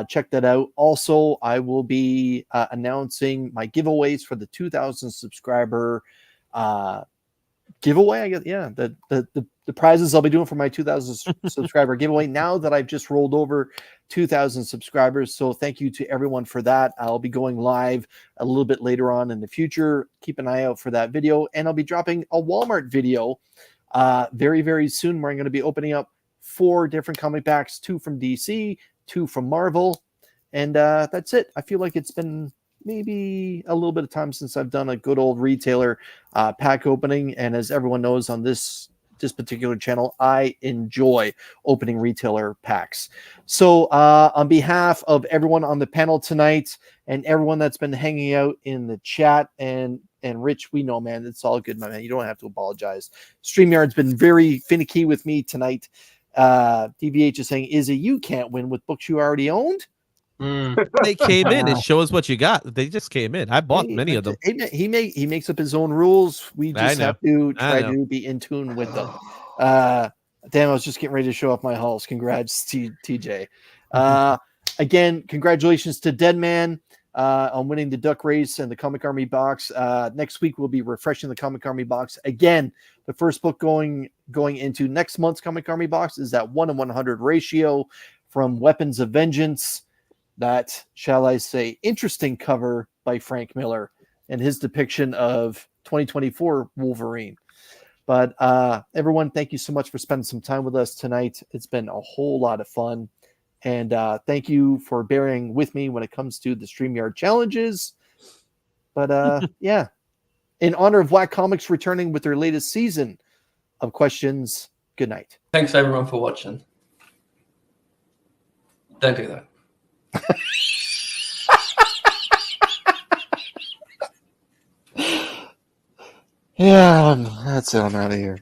Check that out. Also, I will be announcing my giveaways for the 2,000 subscriber giveaway. I guess, yeah, the prizes I'll be doing for my 2,000 subscriber giveaway now that I've just rolled over 2,000 subscribers. So thank you to everyone for that. I'll be going live a little bit later on in the future. Keep an eye out for that video, and I'll be dropping a Walmart video very, very soon, where I'm going to be opening up 4 different comic packs, 2 from DC, 2 from Marvel, and that's it. I feel like it's been maybe a little bit of time since I've done a good old retailer pack opening, and as everyone knows on this particular channel, I enjoy opening retailer packs. So on behalf of everyone on the panel tonight and everyone that's been hanging out in the chat, and Rich, we know, man, it's all good, my man. You don't have to apologize. StreamYard's been very finicky with me tonight. DVH is saying, Izzy, you can't win with books you already owned. They came in and show us what you got. They just came in. I bought many of them. He makes up his own rules. We just have to try to be in tune with them. Damn, I was just getting ready to show off my hauls. Congrats, TJ. Again, congratulations to Deadman on winning the Duck Race and the Comic Army box. Next week we'll be refreshing the Comic Army box again. The first book going into next month's Comic Army box is that 1:100 ratio from Weapons of Vengeance. That, shall I say, interesting cover by Frank Miller and his depiction of 2024 Wolverine. But everyone, thank you so much for spending some time with us tonight. It's been a whole lot of fun. And thank you for bearing with me when it comes to the StreamYard challenges. But yeah, in honor of Black Comics returning with their latest season of questions, good night. Thanks everyone for watching. Don't do that. Yeah, that's it. I'm out of here.